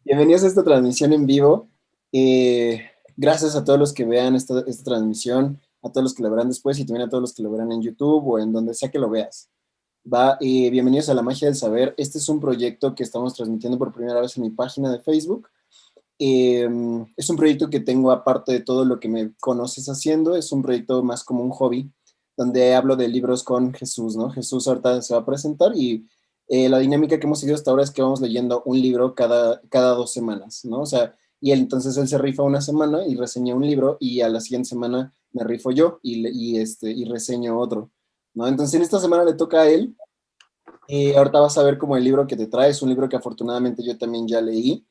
Bienvenidos a esta transmisión en vivo. Gracias a todos los que vean esta transmisión, a todos los que lo verán después y también a todos los que lo verán en YouTube o en donde sea que lo veas. Bienvenidos a La Magia del Saber. Este es un proyecto que estamos transmitiendo por primera vez en mi página de Facebook. Es un proyecto que tengo aparte de todo lo que me conoces haciendo. Es un proyecto más como un hobby, donde hablo de libros con Jesús, ¿no? Jesús ahorita se va a presentar y la dinámica que hemos seguido hasta ahora es que vamos leyendo un libro cada 2 semanas, ¿no? O sea, entonces él se rifa una semana y reseña un libro y a la siguiente semana me rifo yo y reseño otro, ¿no? Entonces en esta semana le toca a él. Ahorita vas a ver como el libro que te trae, es un libro que afortunadamente yo también ya leí.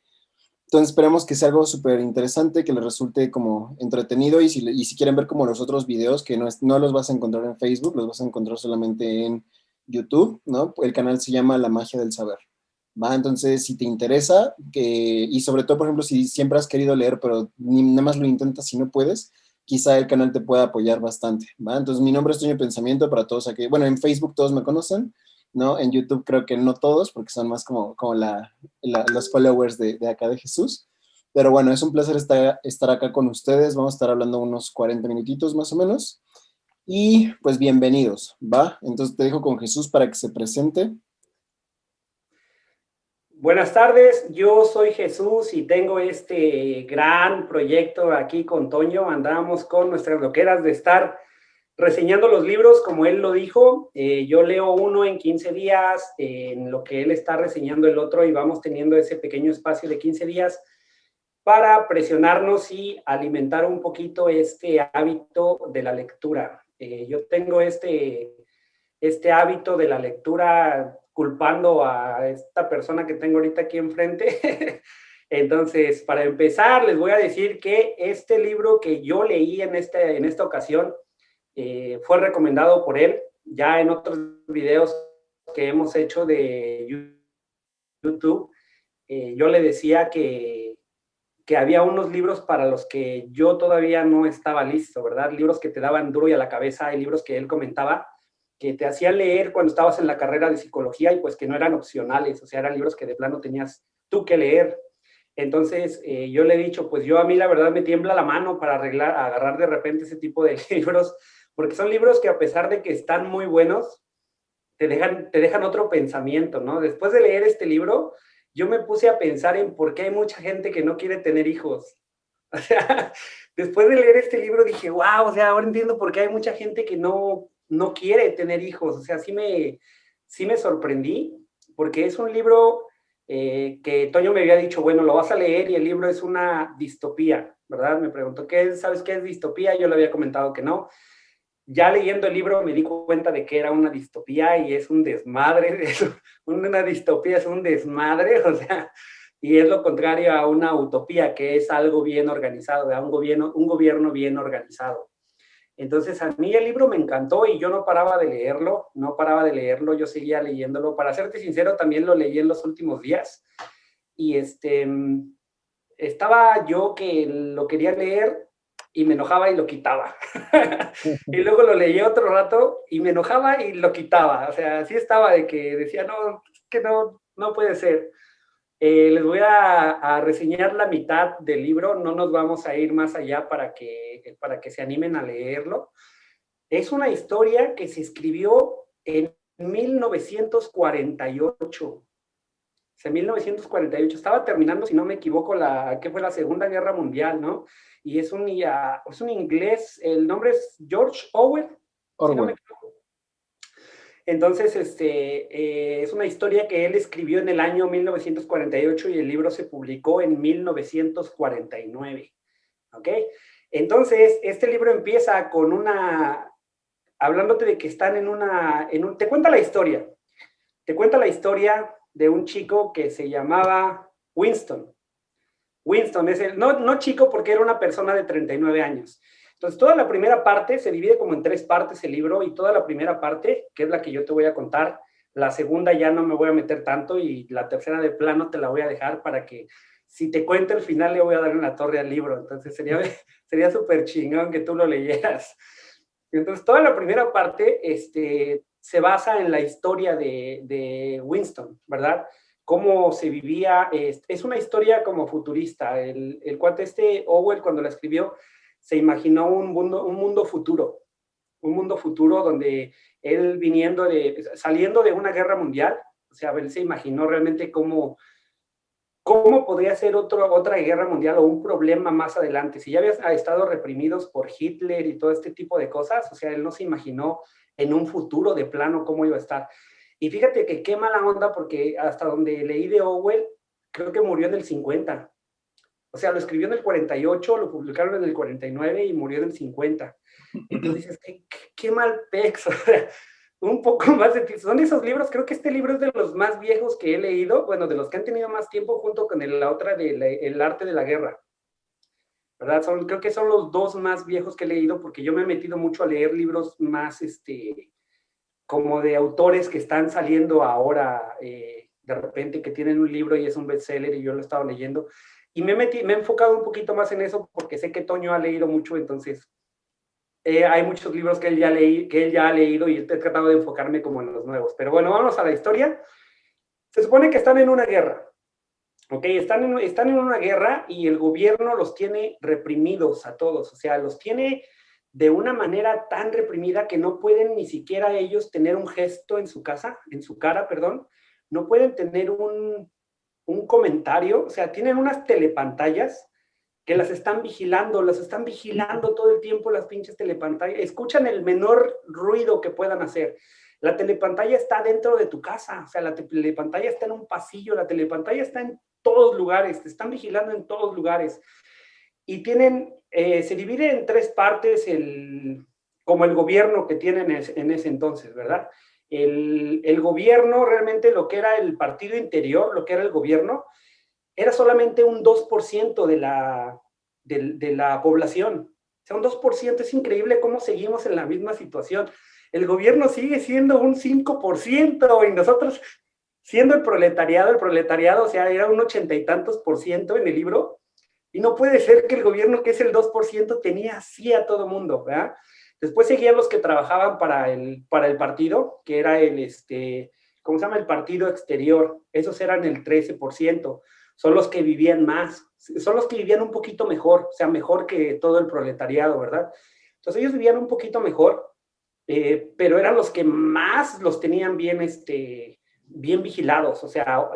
Entonces esperemos que sea algo súper interesante, que les resulte como entretenido y si quieren ver como los otros videos, que no los vas a encontrar en Facebook, los vas a encontrar solamente en YouTube, ¿no? El canal se llama La Magia del Saber, ¿va? Entonces, si te interesa, y sobre todo, por ejemplo, si siempre has querido leer, pero nada más lo intentas si no puedes, quizá el canal te pueda apoyar bastante, ¿va? Entonces, mi nombre es Toño Pensamiento para todos aquí. Bueno, en Facebook todos me conocen, ¿no? En YouTube creo que no todos, porque son más como los followers de acá de Jesús. Pero bueno, es un placer estar acá con ustedes. Vamos a estar hablando unos 40 minutitos más o menos. Y pues bienvenidos, ¿va? Entonces te dejo con Jesús para que se presente. Buenas tardes, yo soy Jesús y tengo este gran proyecto aquí con Toño. Andamos con nuestras loqueras de estar reseñando los libros, como él lo dijo. Yo leo uno en 15 días, en lo que él está reseñando el otro, y vamos teniendo ese pequeño espacio de 15 días para presionarnos y alimentar un poquito este hábito de la lectura. Yo tengo este hábito de la lectura culpando a esta persona que tengo ahorita aquí enfrente. Entonces, para empezar, les voy a decir que este libro que yo leí en esta ocasión fue recomendado por él. Ya en otros videos que hemos hecho de YouTube, yo le decía que había unos libros para los que yo todavía no estaba listo, ¿verdad? Libros que te daban duro y a la cabeza, hay libros que él comentaba que te hacían leer cuando estabas en la carrera de psicología y pues que no eran opcionales, o sea, eran libros que de plano tenías tú que leer. Entonces, yo le he dicho, pues yo a mí la verdad me tiembla la mano para agarrar de repente ese tipo de libros, porque son libros que a pesar de que están muy buenos, te dejan otro pensamiento, ¿no? Después de leer este libro, yo me puse a pensar en por qué hay mucha gente que no quiere tener hijos. O sea, después de leer este libro dije, wow, o sea, ahora entiendo por qué hay mucha gente que no quiere tener hijos. O sea, sí me sorprendí, porque es un libro que Toño me había dicho, bueno, lo vas a leer y el libro es una distopía, ¿verdad? Me preguntó, ¿sabes qué es distopía? Yo le había comentado que no. Ya leyendo el libro me di cuenta de que era una distopía y es un desmadre. Una distopía es un desmadre, o sea, y es lo contrario a una utopía, que es algo bien organizado, a un gobierno bien organizado. Entonces a mí el libro me encantó y yo no paraba de leerlo, no paraba de leerlo, yo seguía leyéndolo. Para serte sincero, también lo leí en los últimos días y estaba yo que lo quería leer y me enojaba y lo quitaba. Y luego lo leí otro rato y me enojaba y lo quitaba. O sea, así estaba de que decía, no, que no puede ser. Les voy a reseñar la mitad del libro, no nos vamos a ir más allá para que se animen a leerlo. Es una historia que se escribió en 1948. O sea, 1948, estaba terminando, si no me equivoco, que fue la Segunda Guerra Mundial, ¿no? Y es un inglés, el nombre es George Orwell, si no me Orwell. equivoco. Entonces, es una historia que él escribió en el año 1948 y el libro se publicó en 1949, ¿ok? Entonces, este libro empieza hablándote de que están te cuenta la historia de un chico que se llamaba Winston. Winston es no chico porque era una persona de 39 años. Entonces, toda la primera parte se divide como en 3 partes el libro y toda la primera parte, que es la que yo te voy a contar, la segunda ya no me voy a meter tanto y la tercera de plano te la voy a dejar para que si te cuento el final le voy a dar en la torre al libro. Entonces, sería súper chingón que tú lo leyeras. Entonces, toda la primera parte se basa en la historia de Winston, ¿verdad? cómo se vivía. Es una historia como futurista. El cuate Orwell, cuando la escribió, se imaginó un mundo futuro. Un mundo futuro donde él saliendo de una guerra mundial, o sea, él se imaginó realmente cómo podría ser otra guerra mundial o un problema más adelante. Si ya habían estado reprimidos por Hitler y todo este tipo de cosas, o sea, él no se imaginó en un futuro de plano cómo iba a estar. Y fíjate que qué mala onda, porque hasta donde leí de Orwell, creo que murió en el 50. O sea, lo escribió en el 48, lo publicaron en el 49 y murió en el 50. Entonces dices, qué mal pex, o sea, un poco más de... Son esos libros, creo que este libro es de los más viejos que he leído, bueno, de los que han tenido más tiempo junto con la otra de El arte de la guerra, ¿verdad? Creo que son los dos más viejos que he leído, porque yo me he metido mucho a leer libros más, como de autores que están saliendo ahora, de repente, que tienen un libro y es un bestseller y yo lo he estado leyendo. Y me he enfocado un poquito más en eso porque sé que Toño ha leído mucho, entonces hay muchos libros que él ya ha leído y he tratado de enfocarme como en los nuevos. Pero bueno, vamos a la historia. Se supone que están en una guerra, ¿ok? Están en una guerra y el gobierno los tiene reprimidos a todos, o sea, los tiene de una manera tan reprimida que no pueden ni siquiera ellos tener un gesto en su cara, perdón, no pueden tener un comentario, o sea, tienen unas telepantallas que las están vigilando todo el tiempo las pinches telepantallas, escuchan el menor ruido que puedan hacer. La telepantalla está dentro de tu casa, o sea, la telepantalla está en un pasillo, la telepantalla está en todos lugares, te están vigilando en todos lugares. Y se divide en tres partes como el gobierno que tienen en ese entonces, ¿verdad? El gobierno, realmente lo que era el partido interior, lo que era el gobierno, era solamente un 2% de la población. O sea, un 2%, es increíble cómo seguimos en la misma situación. El gobierno sigue siendo un 5% y nosotros siendo el proletariado, o sea, era un 80 y tantos por ciento en el libro, y no puede ser que el gobierno, que es el 2%, tenía así a todo mundo, ¿verdad? Después seguían los que trabajaban para el partido, que era ¿cómo se llama? El partido exterior. Esos eran el 13%. Son los que vivían más, son los que vivían un poquito mejor, o sea, mejor que todo el proletariado, ¿verdad? Entonces ellos vivían un poquito mejor, pero eran los que más los tenían bien vigilados. O sea,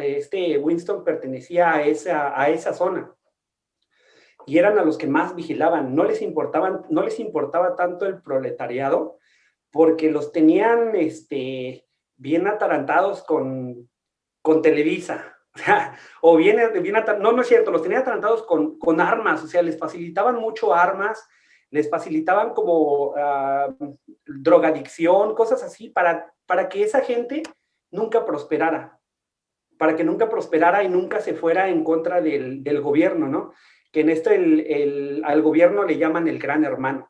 Winston pertenecía a esa zona y eran a los que más vigilaban. No les importaba tanto el proletariado, porque los tenían bien atarantados con Televisa. O no es cierto, los tenían atarantados con armas, o sea, les facilitaban mucho armas, les facilitaban como drogadicción, cosas así, para que esa gente nunca prosperara, y nunca se fuera en contra del gobierno, ¿no? Que en esto al gobierno le llaman el gran hermano.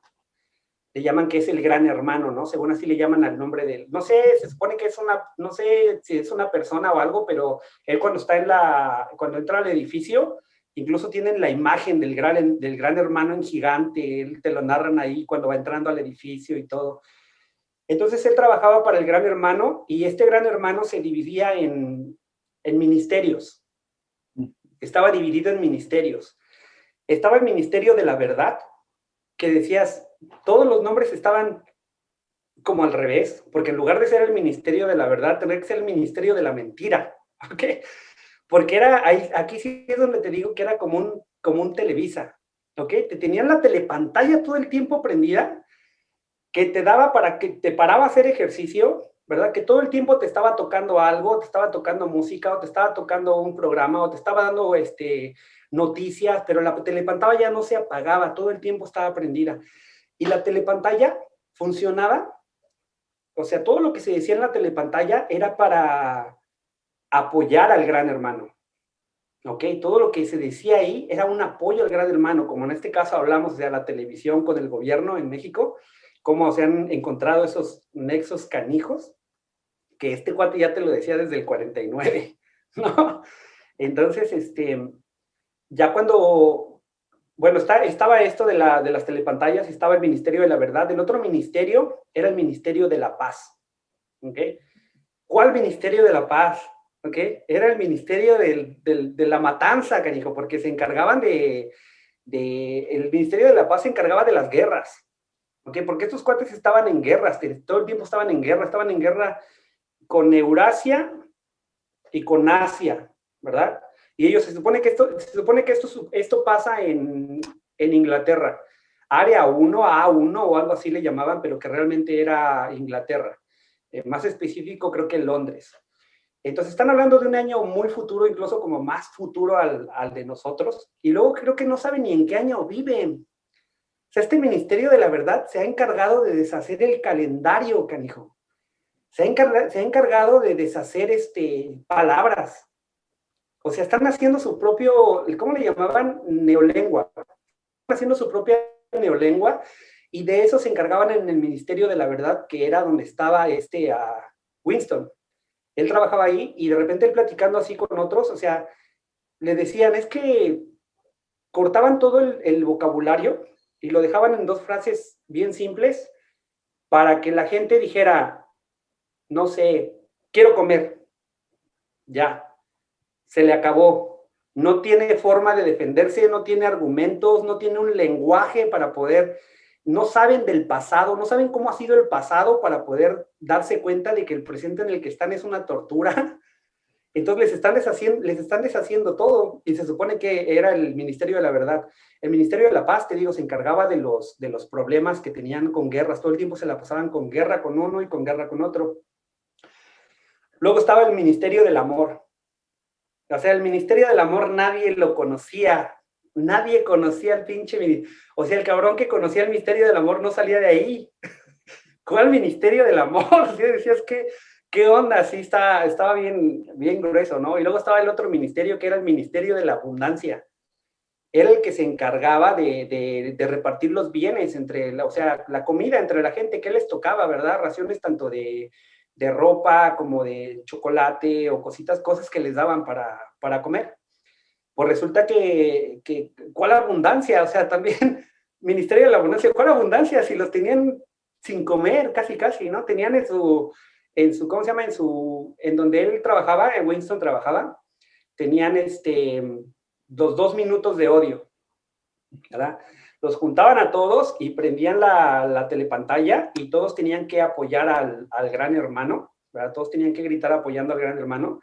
Le llaman que es el gran hermano, ¿no? Según así le llaman al nombre de él. No sé, se supone que no sé si es una persona o algo, pero él cuando entra al edificio, incluso tienen la imagen del gran hermano en gigante, él te lo narran ahí cuando va entrando al edificio y todo. Entonces él trabajaba para el gran hermano y este gran hermano se dividía en ministerios. Estaba dividido en ministerios. Estaba el ministerio de la verdad, que decías, todos los nombres estaban como al revés, porque en lugar de ser el ministerio de la verdad, tendría que ser el ministerio de la mentira, ¿ok? Porque aquí sí es donde te digo que era como un Televisa, ¿ok? Te tenían la telepantalla todo el tiempo prendida, que te daba para que te paraba a hacer ejercicio, ¿verdad? Que todo el tiempo te estaba tocando algo, te estaba tocando música, o te estaba tocando un programa, o te estaba dando noticias, pero la telepantalla no se apagaba, todo el tiempo estaba prendida. Y la telepantalla funcionaba, o sea, todo lo que se decía en la telepantalla era para apoyar al gran hermano, ¿ok? Todo lo que se decía ahí era un apoyo al gran hermano, como en este caso hablamos de la televisión con el gobierno en México, cómo se han encontrado esos nexos canijos, que este cuate ya te lo decía desde el 49, ¿no? Entonces, ya cuando, bueno, estaba esto de las telepantallas, estaba el Ministerio de la Verdad, el otro ministerio era el Ministerio de la Paz, ¿ok? ¿Cuál Ministerio de la Paz? ¿ok? Era el ministerio de la matanza, canijo, porque se encargaban el Ministerio de la Paz se encargaba de las guerras, ¿ok? Porque estos cuates estaban en guerras, todo el tiempo estaban en guerra con Eurasia y con Asia, ¿verdad? Y ellos, se supone que esto pasa en Inglaterra, área 1, A1 o algo así le llamaban, pero que realmente era Inglaterra. Más específico, creo que Londres. Entonces están hablando de un año muy futuro, incluso como más futuro al de nosotros, y luego creo que no saben ni en qué año viven. O sea, este Ministerio de la Verdad se ha encargado de deshacer el calendario, canijo. Se ha encargado de deshacer palabras. O sea, están haciendo su propio, ¿cómo le llamaban? Neolengua. Están haciendo su propia neolengua, y de eso se encargaban en el Ministerio de la Verdad, que era donde estaba Winston. Él trabajaba ahí, y de repente él platicando así con otros, o sea, le decían, es que cortaban todo el vocabulario y lo dejaban en dos frases bien simples para que la gente dijera, no sé, quiero comer, ya, se le acabó. No tiene forma de defenderse, no tiene argumentos, no tiene un lenguaje para poder, no saben del pasado, no saben cómo ha sido el pasado para poder darse cuenta de que el presente en el que están es una tortura. Entonces les están deshaciendo todo, y se supone que era el Ministerio de la Verdad. El Ministerio de la Paz, te digo, se encargaba de los problemas que tenían con guerras. Todo el tiempo se la pasaban con guerra con uno y con guerra con otro. Luego estaba el Ministerio del Amor. O sea, el Ministerio del Amor nadie lo conocía. Nadie conocía al pinche. O sea, el cabrón que conocía el Ministerio del Amor no salía de ahí. ¿Cuál Ministerio del Amor? ¿Sí? Decías que, ¿qué onda? Sí, estaba bien, bien grueso, ¿no? Y luego estaba el otro ministerio, que era el Ministerio de la Abundancia. Era el que se encargaba de repartir los bienes o sea, la comida entre la gente, que les tocaba, ¿verdad? Raciones tanto de ropa como de chocolate o cosas que les daban para comer. Pues resulta que ¿cuál abundancia? O sea, también Ministerio de la Abundancia, ¿cuál abundancia? Si los tenían sin comer, casi, casi, ¿no? Tenían ¿cómo se llama? En donde él trabajaba, en Winston trabajaba, tenían los 2 minutos de odio, ¿verdad? Los juntaban a todos y prendían la telepantalla, y todos tenían que apoyar al gran hermano, ¿verdad? Todos tenían que gritar apoyando al gran hermano,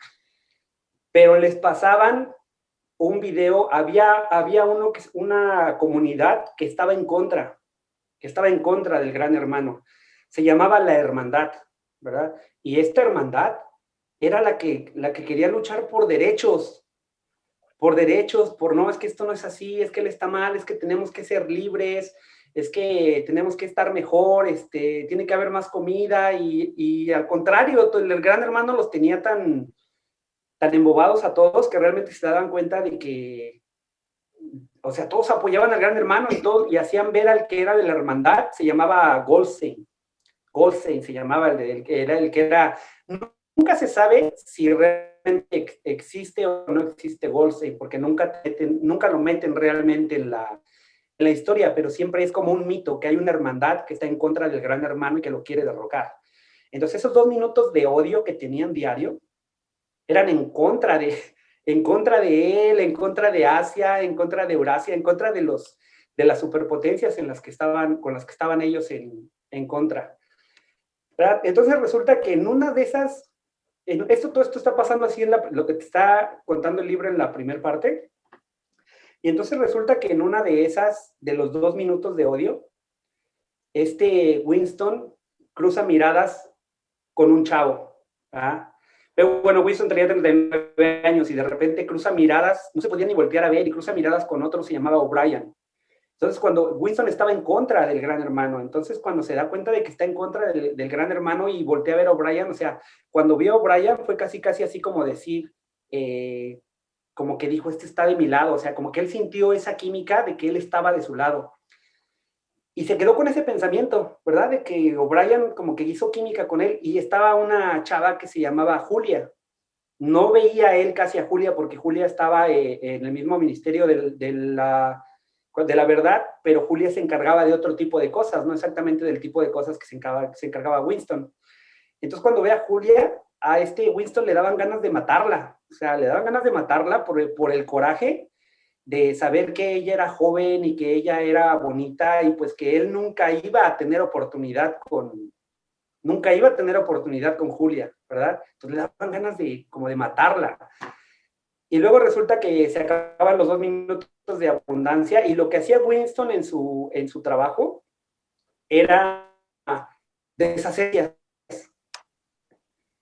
pero les pasaban un video, había una comunidad que estaba en contra del gran hermano. Se llamaba la Hermandad, ¿verdad? Y esta hermandad era la que quería luchar por no, es que esto no es así, es que él está mal, es que tenemos que ser libres, es que tenemos que estar mejor, tiene que haber más comida, y al contrario, el gran hermano los tenía tan embobados a todos que realmente se daban cuenta de que, o sea, todos apoyaban al gran hermano, y hacían ver al que era de la hermandad, se llamaba Goldstein. Goldstein se llamaba, el que era, nunca se sabe si realmente existe o no existe Goldstein, porque nunca lo meten realmente en la historia, pero siempre es como un mito, que hay una hermandad que está en contra del gran hermano y que lo quiere derrocar. Entonces esos 2 minutos de odio que tenían diario eran en contra de él, en contra de Asia, en contra de Eurasia, en contra de las superpotencias con las que estaban ellos en contra, ¿verdad? Entonces resulta que en una de esas, todo esto está pasando así lo que te está contando el libro en la primera parte, y entonces resulta que en una de esas, de los 2 minutos de odio, Winston cruza miradas con un chavo, ¿verdad? Pero bueno, Winston tenía 39 años y de repente cruza miradas, no se podía ni voltear a ver, y cruza miradas con otro, se llamaba O'Brien. Entonces, cuando Winston estaba en contra del gran hermano, entonces cuando se da cuenta de que está en contra del gran hermano y voltea a ver a O'Brien, o sea, cuando vio a O'Brien fue casi, casi así como decir, como que dijo, está de mi lado, o sea, como que él sintió esa química de que él estaba de su lado. Y se quedó con ese pensamiento, ¿verdad? De que O'Brien como que hizo química con él, y estaba una chava que se llamaba Julia. No veía él casi a Julia porque Julia estaba en el mismo ministerio de la verdad, pero Julia se encargaba de otro tipo de cosas, no exactamente del tipo de cosas que se encargaba Winston. Entonces cuando ve a Julia, a este Winston le daban ganas de matarla, o sea, le daban ganas de matarla por el coraje de saber que ella era joven y que ella era bonita y pues que él nunca iba a tener oportunidad con Julia, ¿verdad? Entonces le daban ganas de como de matarla. Y luego resulta que se acaban los 2 minutos de abundancia y lo que hacía Winston en su trabajo era deshacer,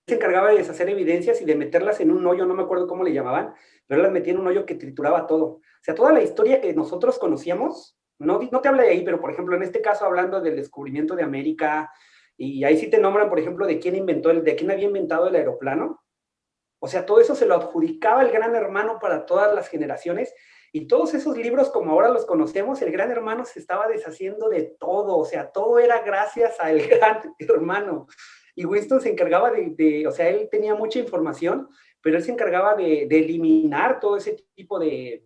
se encargaba de deshacer evidencias y de meterlas en un hoyo, no me acuerdo cómo le llamaban, pero las metía en un hoyo que trituraba todo. O sea, toda la historia que nosotros conocíamos, no te habla de ahí, pero por ejemplo, en este caso hablando del descubrimiento de América, y ahí sí te nombran, por ejemplo, de quién había inventado el aeroplano. O sea, todo eso se lo adjudicaba el Gran Hermano para todas las generaciones, y todos esos libros, como ahora los conocemos, el Gran Hermano se estaba deshaciendo de todo, o sea, todo era gracias al Gran Hermano. Y Winston se encargaba o sea, él tenía mucha información, pero él se encargaba de eliminar todo ese tipo de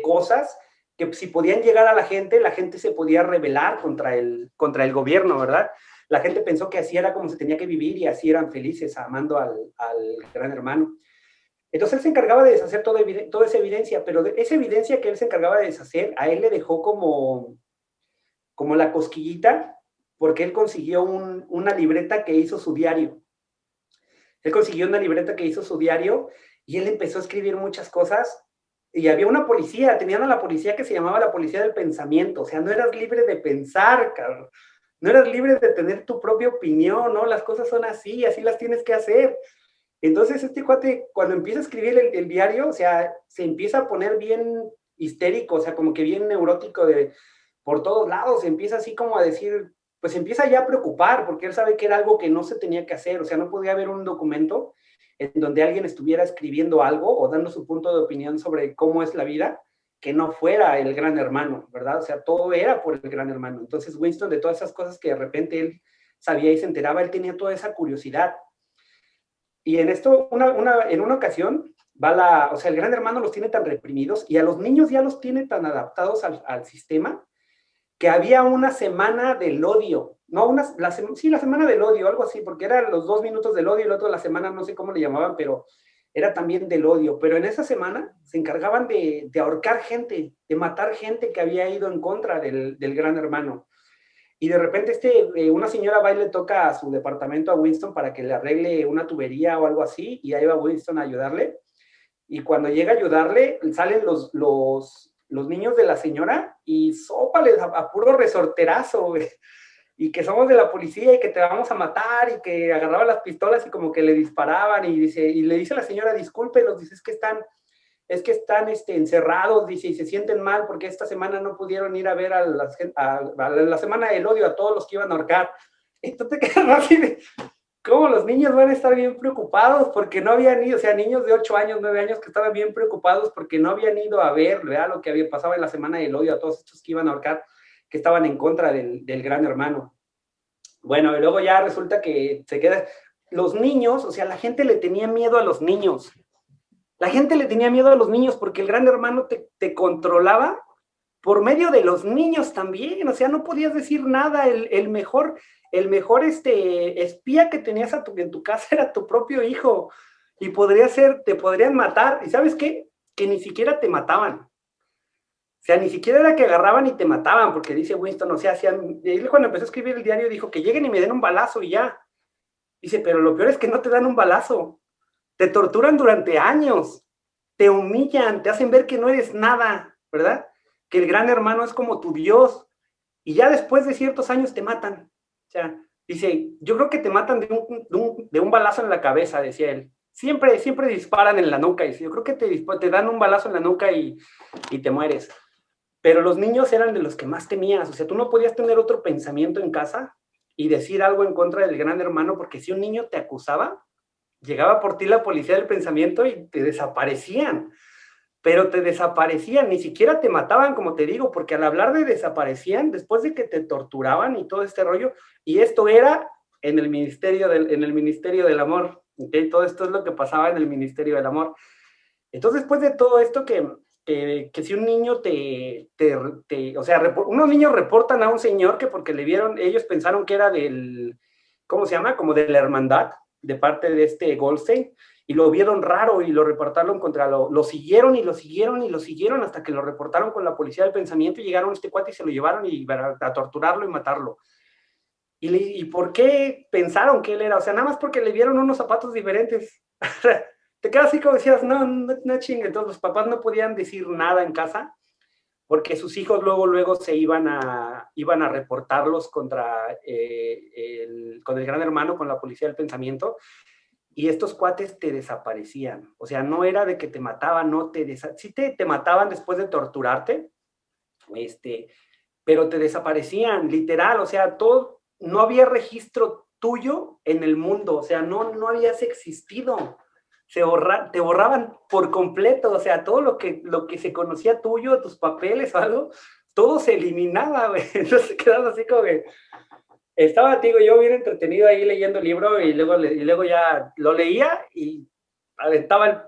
cosas que si podían llegar a la gente se podía rebelar contra el gobierno, ¿verdad? La gente pensó que así era como se tenía que vivir y así eran felices amando al Gran Hermano. Entonces él se encargaba de deshacer toda esa evidencia, pero esa evidencia que él se encargaba de deshacer, a él le dejó como la cosquillita, porque él consiguió una libreta que hizo su diario. Él consiguió una libreta que hizo su diario y él empezó a escribir muchas cosas. Y había una policía, tenían a la policía que se llamaba la policía del pensamiento. O sea, no eras libre de pensar, cabrón. No eras libre de tener tu propia opinión, ¿no? Las cosas son así, así las tienes que hacer. Entonces este cuate, cuando empieza a escribir el diario, o sea, se empieza a poner bien histérico, o sea, como que bien neurótico por todos lados, empieza así como a decir, pues empieza ya a preocupar, porque él sabe que era algo que no se tenía que hacer, o sea, no podía haber un documento en donde alguien estuviera escribiendo algo o dando su punto de opinión sobre cómo es la vida, que no fuera el Gran Hermano, ¿verdad? O sea, todo era por el Gran Hermano. Entonces Winston, de todas esas cosas que de repente él sabía y se enteraba, él tenía toda esa curiosidad. Y en esto, en una ocasión, o sea, el Gran Hermano los tiene tan reprimidos y a los niños ya los tiene tan adaptados al sistema que había una semana del odio, no, sí, la semana del odio, algo así, porque eran los 2 minutos del odio y el otro de la semana, no sé cómo le llamaban, pero era también del odio. Pero en esa semana se encargaban de ahorcar gente, de matar gente que había ido en contra del Gran Hermano. Y de repente una señora va y le toca a su departamento a Winston para que le arregle una tubería o algo así, y ahí va Winston a ayudarle. Y cuando llega a ayudarle, salen los niños de la señora y sópales a puro resorterazo, güey. Y que somos de la policía y que te vamos a matar, y que agarraban las pistolas y como que le disparaban, y le dice a la señora, discúlpelos, dice, es que están encerrados, dice, y se sienten mal porque esta semana no pudieron ir a ver a la semana del odio a todos los que iban a ahorcar. Entonces te quedas así de, ¿cómo los niños van a estar bien preocupados porque no habían ido? O sea, niños de 8 años, 9 años que estaban bien preocupados porque no habían ido a ver, ¿verdad? Lo que había pasado en la semana del odio a todos estos que iban a ahorcar, que estaban en contra del Gran Hermano. Bueno, y luego ya resulta que se queda, los niños, o sea, la gente le tenía miedo a los niños. La gente le tenía miedo a los niños porque el Gran Hermano te controlaba por medio de los niños también. O sea, no podías decir nada. El mejor espía que tenías en tu casa era tu propio hijo. Y te podrían matar. ¿Y sabes qué? Que ni siquiera te mataban. O sea, ni siquiera era que agarraban y te mataban, porque dice Winston, o sea, él cuando empezó a escribir el diario dijo que lleguen y me den un balazo y ya. Dice, pero lo peor es que no te dan un balazo. Te torturan durante años, te humillan, te hacen ver que no eres nada, ¿verdad? Que el Gran Hermano es como tu Dios, y ya después de ciertos años te matan. O sea, dice, yo creo que te matan de un balazo en la cabeza, decía él. Siempre disparan en la nuca, y yo creo que te dan un balazo en la nuca y te mueres. Pero los niños eran de los que más temías. O sea, tú no podías tener otro pensamiento en casa y decir algo en contra del Gran Hermano, porque si un niño te acusaba, llegaba por ti la policía del pensamiento y te desaparecían. Pero te desaparecían, ni siquiera te mataban, como te digo, porque al hablar de desaparecían, después de que te torturaban y todo este rollo, y esto era en el Ministerio del Amor, ¿okay? Todo esto es lo que pasaba en el Ministerio del Amor. Entonces, después de todo esto, que si un niño o sea, unos niños reportan a un señor que porque le vieron, ellos pensaron que era ¿cómo se llama? Como de la hermandad, de parte de este Goldstein, y lo vieron raro y lo reportaron lo siguieron y lo siguieron y lo siguieron hasta que lo reportaron con la policía del pensamiento y llegaron a este cuate y se lo llevaron a torturarlo y matarlo. ¿Y por qué pensaron que él era? O sea, nada más porque le vieron unos zapatos diferentes. Te quedas así como decías, no chingue. Entonces los papás no podían decir nada en casa porque sus hijos luego se iban a reportarlos contra con el gran hermano, con la policía del pensamiento, y estos cuates te desaparecían. O sea, no era de que te mataban, sí te mataban después de torturarte, pero te desaparecían, literal. O sea, no había registro tuyo en el mundo. O sea, no habías existido. Te borraban por completo. O sea, todo lo que se conocía tuyo, tus papeles o algo, todo se eliminaba, güey. Entonces quedabas así como que... Estaba, digo, yo bien entretenido ahí leyendo el libro y luego ya lo leía y aventaba el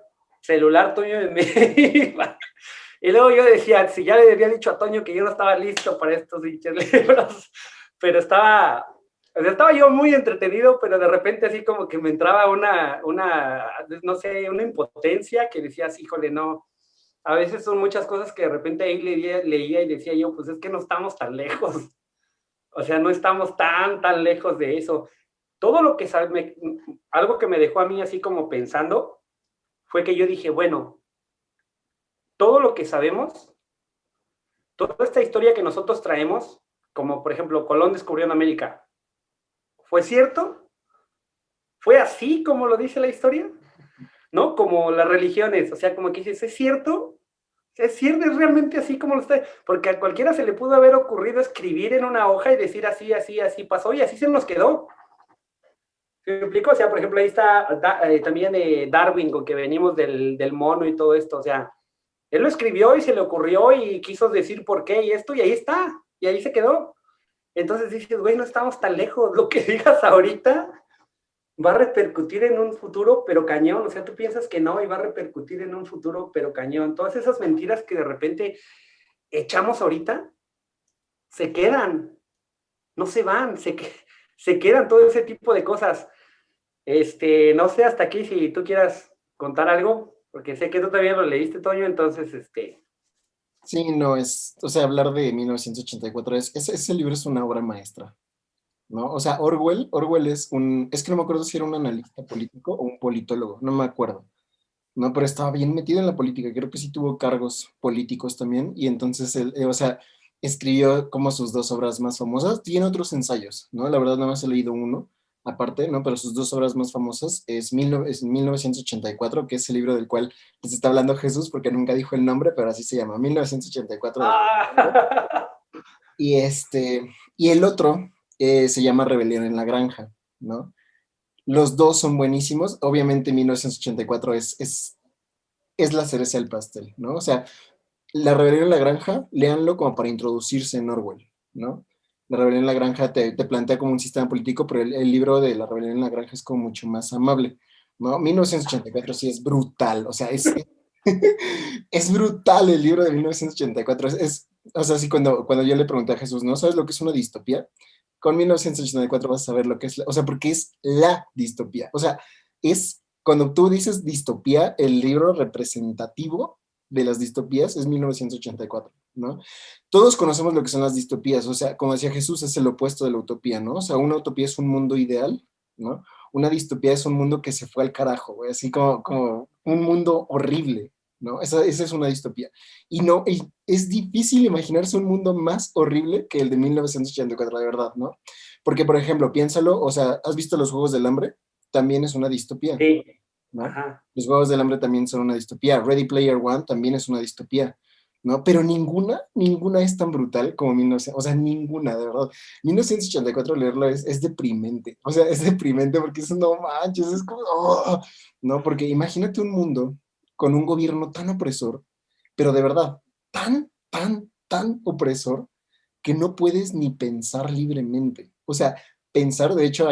celular Toño de mí. Y luego yo decía, si ya le había dicho a Toño que yo no estaba listo para estos libros, pero estaba yo muy entretenido, pero de repente así como que me entraba no sé, una impotencia que decías, híjole, no. A veces son muchas cosas que de repente ahí leía y decía yo, pues es que no estamos tan lejos. O sea, no estamos tan lejos de eso. Todo lo que algo que me dejó a mí así como pensando fue que yo dije, bueno, todo lo que sabemos, toda esta historia que nosotros traemos, como por ejemplo Colón descubrió en América, ¿fue cierto? ¿Fue así como lo dice la historia? ¿No? Como las religiones, o sea, como que dices, ¿es cierto? ¿Es cierto? ¿Es realmente así como lo está? Porque a cualquiera se le pudo haber ocurrido escribir en una hoja y decir así pasó, y así se nos quedó. ¿Me explico? O sea, por ejemplo, ahí está también Darwin, con que venimos del mono y todo esto. O sea, él lo escribió y se le ocurrió y quiso decir por qué y esto, y ahí está, y ahí se quedó. Entonces dices, güey, no estamos tan lejos. Lo que digas ahorita va a repercutir en un futuro, pero cañón. O sea, tú piensas que no, y va a repercutir en un futuro, pero cañón. Todas esas mentiras que de repente echamos ahorita, se quedan, no se van, se quedan todo ese tipo de cosas. No sé hasta aquí si tú quieras contar algo, porque sé que tú también lo leíste, Toño, entonces, Sí, no, o sea, hablar de 1984, ese libro es una obra maestra, ¿no? O sea, Orwell es que no me acuerdo si era un analista político o un politólogo, no me acuerdo, ¿no? Pero estaba bien metido en la política, creo que sí tuvo cargos políticos también, y entonces él, o sea, escribió como sus dos obras más famosas, tiene otros ensayos, ¿no? La verdad nada más he leído uno, aparte, ¿no? Pero sus dos obras más famosas es 1984, que es el libro del cual les está hablando Jesús, porque nunca dijo el nombre, pero así se llama, 1984 de... Y, y el otro se llama Rebelión en la Granja, ¿no? Los dos son buenísimos. Obviamente 1984 es la cereza del pastel, ¿no? O sea, La Rebelión en la Granja, léanlo como para introducirse en Orwell, ¿no? La Rebelión en la Granja te plantea como un sistema político, pero el libro de La Rebelión en la Granja es como mucho más amable, ¿no? 1984 sí es brutal, o sea, es brutal el libro de 1984. O sea, sí, cuando yo le pregunté a Jesús, ¿no sabes lo que es una distopía? Con 1984 vas a saber lo que es, o sea, porque es la distopía. O sea, cuando tú dices distopía, el libro representativo de las distopías es 1984, ¿no? Todos conocemos lo que son las distopías, o sea, como decía Jesús, es el opuesto de la utopía, ¿no? O sea, una utopía es un mundo ideal, ¿no? Una distopía es un mundo que se fue al carajo, güey, así como un mundo horrible, ¿no? Esa es una distopía. Y no, es difícil imaginarse un mundo más horrible que el de 1984, de verdad, ¿no? Porque, por ejemplo, piénsalo, o sea, ¿has visto los Juegos del Hambre? También es una distopía, sí, ¿no? ajá. Los Juegos del Hambre también son una distopía. Ready Player One también es una distopía, ¿no? Pero ninguna es tan brutal como 1900, o sea, ninguna, de verdad. 1984 leerlo es deprimente, o sea, es deprimente porque eso no manches, es como, oh, no, porque imagínate un mundo con un gobierno tan opresor, pero de verdad, tan opresor, que no puedes ni pensar libremente. O sea, pensar, de hecho,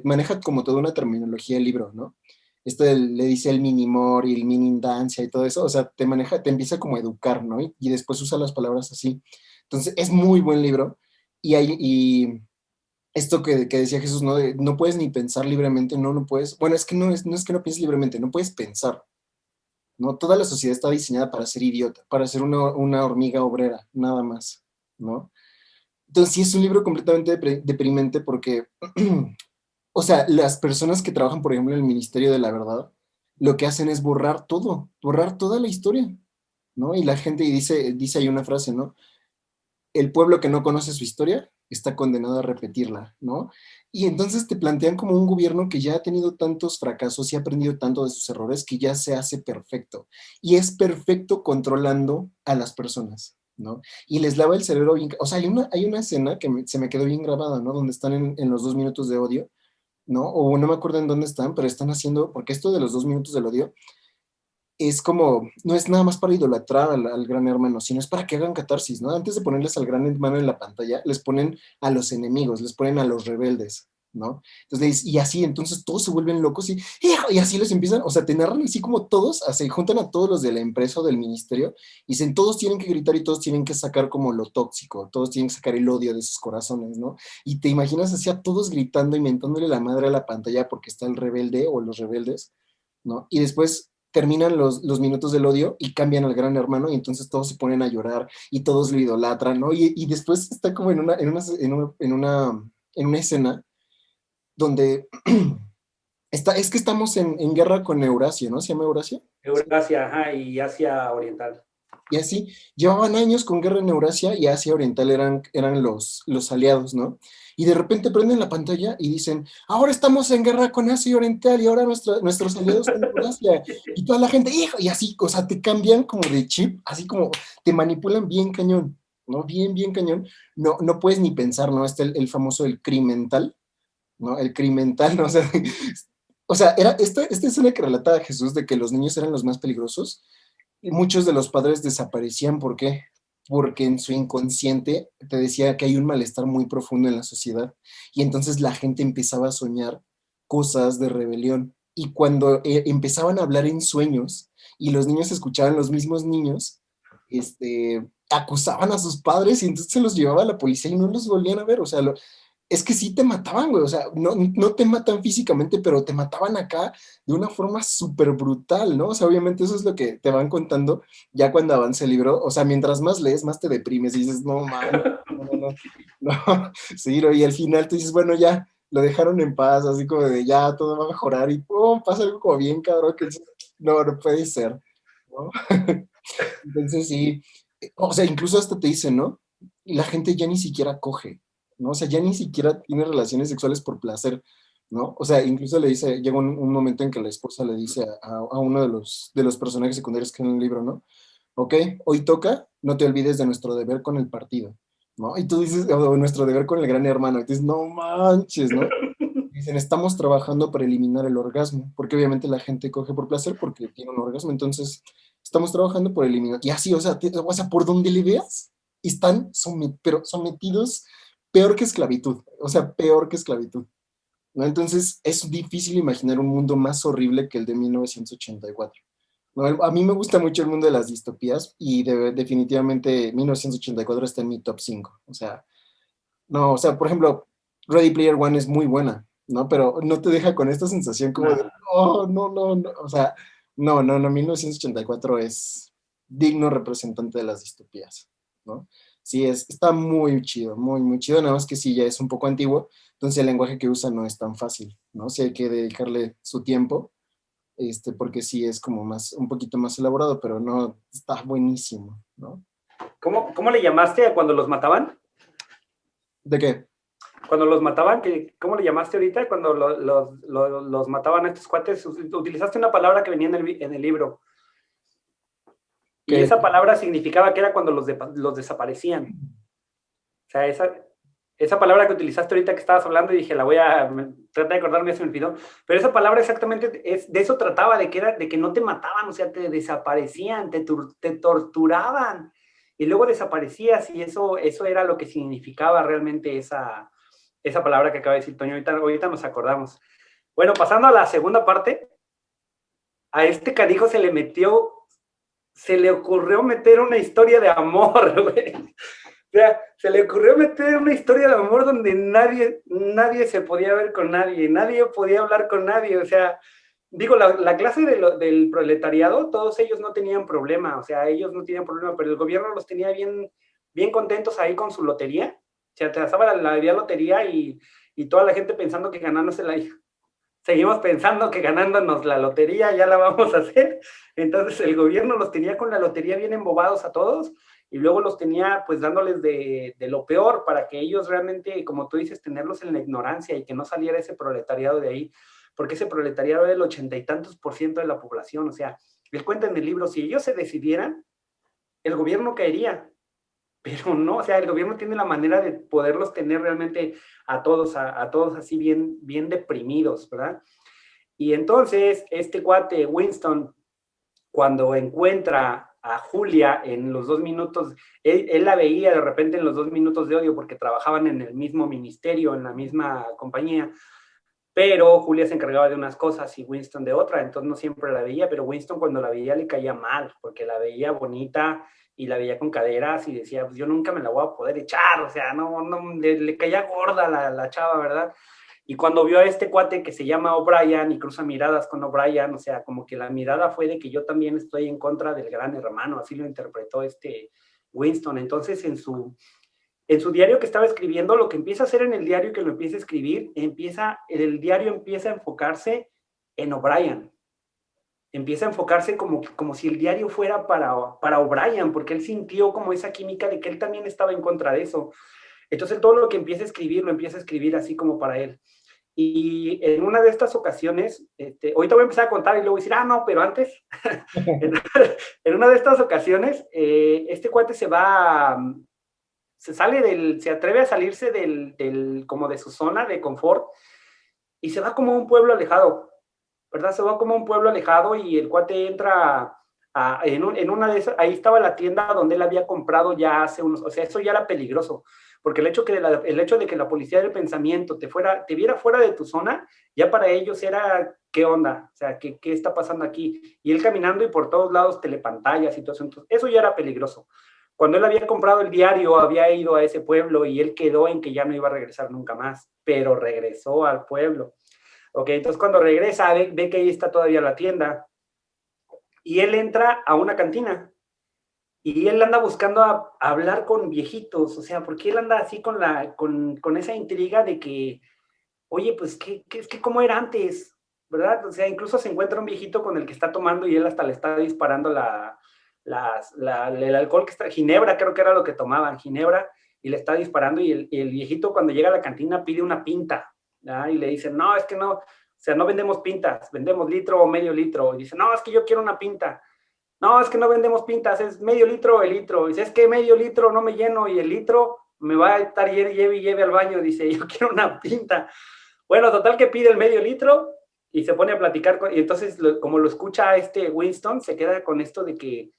maneja como toda una terminología el libro, ¿no? Le dice el minimor y el minindancia y todo eso, o sea, te empieza como a educar, ¿no? Y después usa las palabras así. Entonces, es muy buen libro y esto que decía Jesús, ¿no? No puedes ni pensar libremente, no puedes, bueno, no es que no pienses libremente, no puedes pensar, ¿no? Toda la sociedad está diseñada para ser idiota, para ser una hormiga obrera, nada más, ¿no? Entonces sí es un libro completamente deprimente porque, o sea, las personas que trabajan, por ejemplo, en el Ministerio de la Verdad, lo que hacen es borrar todo, borrar toda la historia, ¿no? Y la gente dice ahí una frase, ¿no? El pueblo que no conoce su historia está condenado a repetirla, ¿no? Y entonces te plantean como un gobierno que ya ha tenido tantos fracasos y ha aprendido tanto de sus errores que ya se hace perfecto. Y es perfecto controlando a las personas, ¿no? Y les lava el cerebro bien. O sea, hay una escena que se me quedó bien grabada, ¿no? Donde están en los 2 minutos de odio, ¿no? O no me acuerdo en dónde están, pero están haciendo, porque esto de los 2 minutos del odio es como, no es nada más para idolatrar al gran hermano, sino es para que hagan catarsis, ¿no? Antes de ponerles al gran hermano en la pantalla, les ponen a los enemigos, les ponen a los rebeldes, ¿no? Entonces, y así, entonces todos se vuelven locos y así les empiezan, o sea, te narran así como todos, se juntan a todos los de la empresa o del ministerio y dicen, todos tienen que gritar y todos tienen que sacar como lo tóxico, todos tienen que sacar el odio de sus corazones, ¿no? Y te imaginas así a todos gritando y mentándole la madre a la pantalla porque está el rebelde o los rebeldes, ¿no? Y después terminan los minutos del odio y cambian al gran hermano y entonces todos se ponen a llorar y todos lo idolatran, ¿no? Y después está como en una escena donde es que estamos en guerra con Eurasia, ¿no? ¿Se llama Eurasia? Eurasia, ajá, y Asia Oriental. Y así, llevaban años con guerra en Eurasia y Asia Oriental eran los aliados, ¿no? Y de repente prenden la pantalla y dicen, ahora estamos en guerra con Asia Oriental y ahora nuestros aliados son Eurasia. Y toda la gente, hijo, y así, o sea, te cambian como de chip, así como te manipulan bien cañón, ¿no? Bien, bien cañón. No puedes ni pensar, ¿no? Está el famoso el crimental, ¿no? El crimental, ¿no? O sea era esta escena que relataba Jesús de que los niños eran los más peligrosos y muchos de los padres desaparecían. ¿Por qué? Porque en su inconsciente te decía que hay un malestar muy profundo en la sociedad y entonces la gente empezaba a soñar cosas de rebelión y cuando empezaban a hablar en sueños y los niños escuchaban los mismos niños, acusaban a sus padres y entonces se los llevaba a la policía y no los volvían a ver, o sea, es que sí te mataban, güey, o sea, no te matan físicamente, pero te mataban acá de una forma súper brutal, ¿no? O sea, obviamente eso es lo que te van contando ya cuando avanza el libro, o sea, mientras más lees, más te deprimes y dices, no, man, no, sí, y al final tú dices, bueno, ya, lo dejaron en paz, así como de ya, todo va a mejorar y pum, pasa algo como bien cabrón, que dices, no puede ser, ¿no? Entonces sí, o sea, incluso hasta te dicen, ¿no? Y la gente ya ni siquiera coge, ¿no? O sea, ya ni siquiera tiene relaciones sexuales por placer, ¿no? O sea, incluso le dice, llega un momento en que la esposa le dice a uno de los personajes secundarios que en el libro, ¿no? Ok, hoy toca, no te olvides de nuestro deber con el partido, ¿no? Y tú dices, o nuestro deber con el gran hermano, y tú dices, no manches, ¿no? Dicen, estamos trabajando para eliminar el orgasmo, porque obviamente la gente coge por placer porque tiene un orgasmo, entonces estamos trabajando por eliminar. Y así, o sea, por donde le veas, están pero sometidos peor que esclavitud, o sea, peor que esclavitud, ¿no? Entonces es difícil imaginar un mundo más horrible que el de 1984. ¿No? A mí me gusta mucho el mundo de las distopías y definitivamente 1984 está en mi top 5. O sea, no, o sea, por ejemplo, Ready Player One es muy buena, ¿no? Pero no te deja con esta sensación como de, Nada. oh, no, o sea, no, 1984 es digno representante de las distopías, ¿no? Sí, está muy chido, muy, muy chido, nada más que sí, ya es un poco antiguo, entonces el lenguaje que usa no es tan fácil, ¿no? Sí hay que dedicarle su tiempo, porque sí es como un poquito más elaborado, pero no, está buenísimo, ¿no? ¿Cómo le llamaste a cuando los mataban? ¿De qué? Cuando los mataban, ¿cómo le llamaste ahorita? Cuando los mataban a estos cuates, utilizaste una palabra que venía en el libro. Y ¿Qué? esa palabra significaba que era cuando los desaparecían. O sea, esa palabra que utilizaste ahorita que estabas hablando, y dije, tratar de acordarme, se me olvidó. Pero esa palabra exactamente de eso trataba, de que no te mataban, o sea, te desaparecían, te torturaban. Y luego desaparecías, y eso era lo que significaba realmente esa palabra que acaba de decir Toño. Ahorita nos acordamos. Bueno, pasando a la segunda parte, a este canijo se le ocurrió meter una historia de amor, güey. sea, se le ocurrió meter una historia de amor donde nadie se podía ver con nadie podía hablar con nadie, o sea, digo, la clase del proletariado, todos ellos no tenían problema, o sea, ellos no tenían problema, pero el gobierno los tenía bien contentos ahí con su lotería, se atrasaba la lotería y toda la gente pensando que ganándose seguimos pensando que ganándonos la lotería ya la vamos a hacer. Entonces el gobierno los tenía con la lotería bien embobados a todos y luego los tenía pues dándoles de lo peor para que ellos realmente, como tú dices, tenerlos en la ignorancia y que no saliera ese proletariado de ahí, porque ese proletariado era el 80 y tantos% de la población. O sea, él cuenta en el libro, si ellos se decidieran, el gobierno caería, pero no, o sea, el gobierno tiene la manera de poderlos tener realmente a todos así bien deprimidos, ¿verdad? Y entonces, este cuate, Winston, cuando encuentra a Julia en los 2 minutos, él la veía de repente en los 2 minutos de odio porque trabajaban en el mismo ministerio, en la misma compañía, pero Julia se encargaba de unas cosas y Winston de otra, entonces no siempre la veía, pero Winston cuando la veía le caía mal, porque la veía bonita y la veía con caderas y decía, pues yo nunca me la voy a poder echar, o sea, no le caía gorda la chava, ¿verdad? Y cuando vio a este cuate que se llama O'Brien y cruza miradas con O'Brien, o sea, como que la mirada fue de que yo también estoy en contra del gran hermano, así lo interpretó este Winston. Entonces, en su diario que estaba escribiendo, lo que empieza a hacer en el diario que lo empieza a escribir, el diario empieza a enfocarse en O'Brien. Empieza a enfocarse como si el diario fuera para O'Brien, porque él sintió como esa química de que él también estaba en contra de eso. Entonces todo lo que empieza a escribir, lo empieza a escribir así como para él. Y en una de estas ocasiones, ahorita voy a empezar a contar y luego voy a decir, no, pero antes, en una de estas ocasiones, este cuate se atreve a salirse como de su zona de confort y se va como a un pueblo alejado, ¿verdad? Se va como a un pueblo alejado y el cuate entra en una de esas, ahí estaba la tienda donde él había comprado ya hace unos, o sea, eso ya era peligroso, porque el hecho de que la policía del pensamiento te viera fuera de tu zona, ya para ellos era, ¿qué onda? O sea, ¿qué está pasando aquí? Y él caminando y por todos lados telepantallas y todo eso, entonces, eso ya era peligroso. Cuando él había comprado el diario, había ido a ese pueblo y él quedó en que ya no iba a regresar nunca más, pero regresó al pueblo. Ok, entonces cuando regresa, ve que ahí está todavía la tienda y él entra a una cantina y él anda buscando a hablar con viejitos, o sea, porque él anda así con esa intriga de que, oye, pues, es que cómo era antes, ¿verdad? O sea, incluso se encuentra un viejito con el que está tomando y él hasta le está disparando el alcohol que está, ginebra creo que era lo que tomaban, ginebra, y le está disparando y el viejito cuando llega a la cantina pide una pinta, ¿verdad? Y le dicen, no, es que no, o sea, no vendemos pintas, vendemos litro o medio litro. Y dice, no, es que yo quiero una pinta. No, es que no vendemos pintas, es medio litro o el litro. Y dice, es que medio litro no me lleno y el litro me va a estar lleve al baño. Dice, yo quiero una pinta. Bueno, total que pide el medio litro y se pone a platicar. Y entonces, como lo escucha este Winston, se queda con esto de que,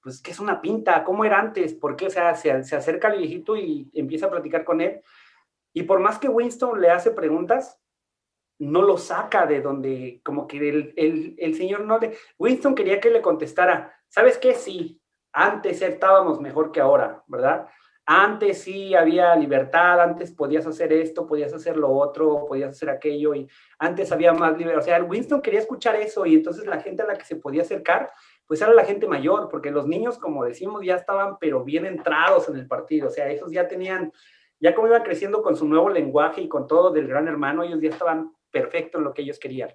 pues, ¿qué es una pinta? ¿Cómo era antes? ¿Por qué? O sea, se acerca al viejito y empieza a platicar con él. Y por más que Winston le hace preguntas, no lo saca de donde, como que el señor no le... Winston quería que le contestara, ¿sabes qué? Sí, antes estábamos mejor que ahora, ¿verdad? Antes sí había libertad, antes podías hacer esto, podías hacer lo otro, podías hacer aquello, y antes había más libertad. O sea, Winston quería escuchar eso, y entonces la gente a la que se podía acercar, pues era la gente mayor, porque los niños, como decimos, ya estaban, pero bien entrados en el partido, o sea, esos ya tenían, ya como iban creciendo con su nuevo lenguaje y con todo del Gran Hermano, ellos ya estaban perfecto en lo que ellos querían.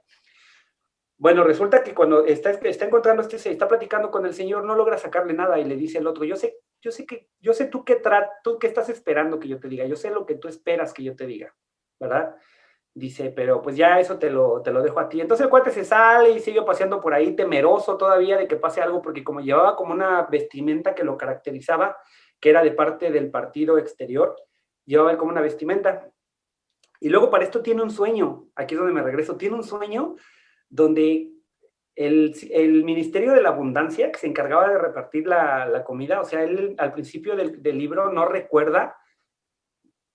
Bueno, resulta que cuando está encontrando se está platicando con el señor, no logra sacarle nada y le dice el otro, yo sé tú qué estás esperando que yo te diga, yo sé lo que tú esperas que yo te diga, ¿verdad? Dice, pero pues ya eso te lo dejo a ti. Entonces el cuate se sale y sigue paseando por ahí, temeroso todavía de que pase algo, porque como llevaba como una vestimenta que lo caracterizaba, que era de parte del partido exterior, llevaba como una vestimenta. Y luego para esto tiene un sueño, aquí es donde me regreso, tiene un sueño donde el Ministerio de la Abundancia, que se encargaba de repartir la comida, o sea, él al principio del libro no recuerda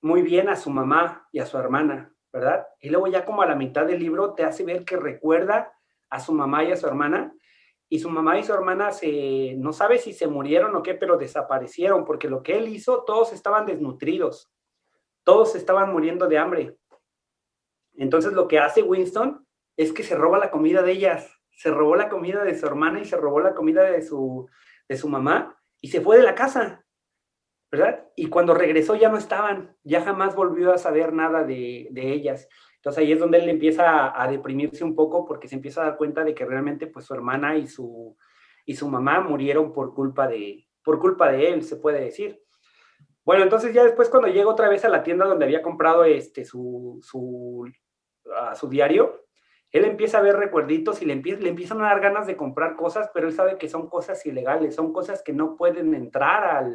muy bien a su mamá y a su hermana, ¿verdad? Y luego ya como a la mitad del libro te hace ver que recuerda a su mamá y a su hermana, y su mamá y su hermana no sabe si se murieron o qué, pero desaparecieron, porque lo que él hizo, todos estaban desnutridos, todos estaban muriendo de hambre. Entonces lo que hace Winston es que se roba la comida de ellas, se robó la comida de su hermana y se robó la comida de su mamá y se fue de la casa, ¿verdad? Y cuando regresó ya no estaban, ya jamás volvió a saber nada de ellas. Entonces ahí es donde él empieza a deprimirse un poco porque se empieza a dar cuenta de que realmente pues su hermana y su mamá murieron por culpa de él, se puede decir. Bueno, entonces ya después cuando llega otra vez a la tienda donde había comprado su diario, él empieza a ver recuerditos y le empiezan a dar ganas de comprar cosas, pero él sabe que son cosas ilegales, son cosas que no pueden entrar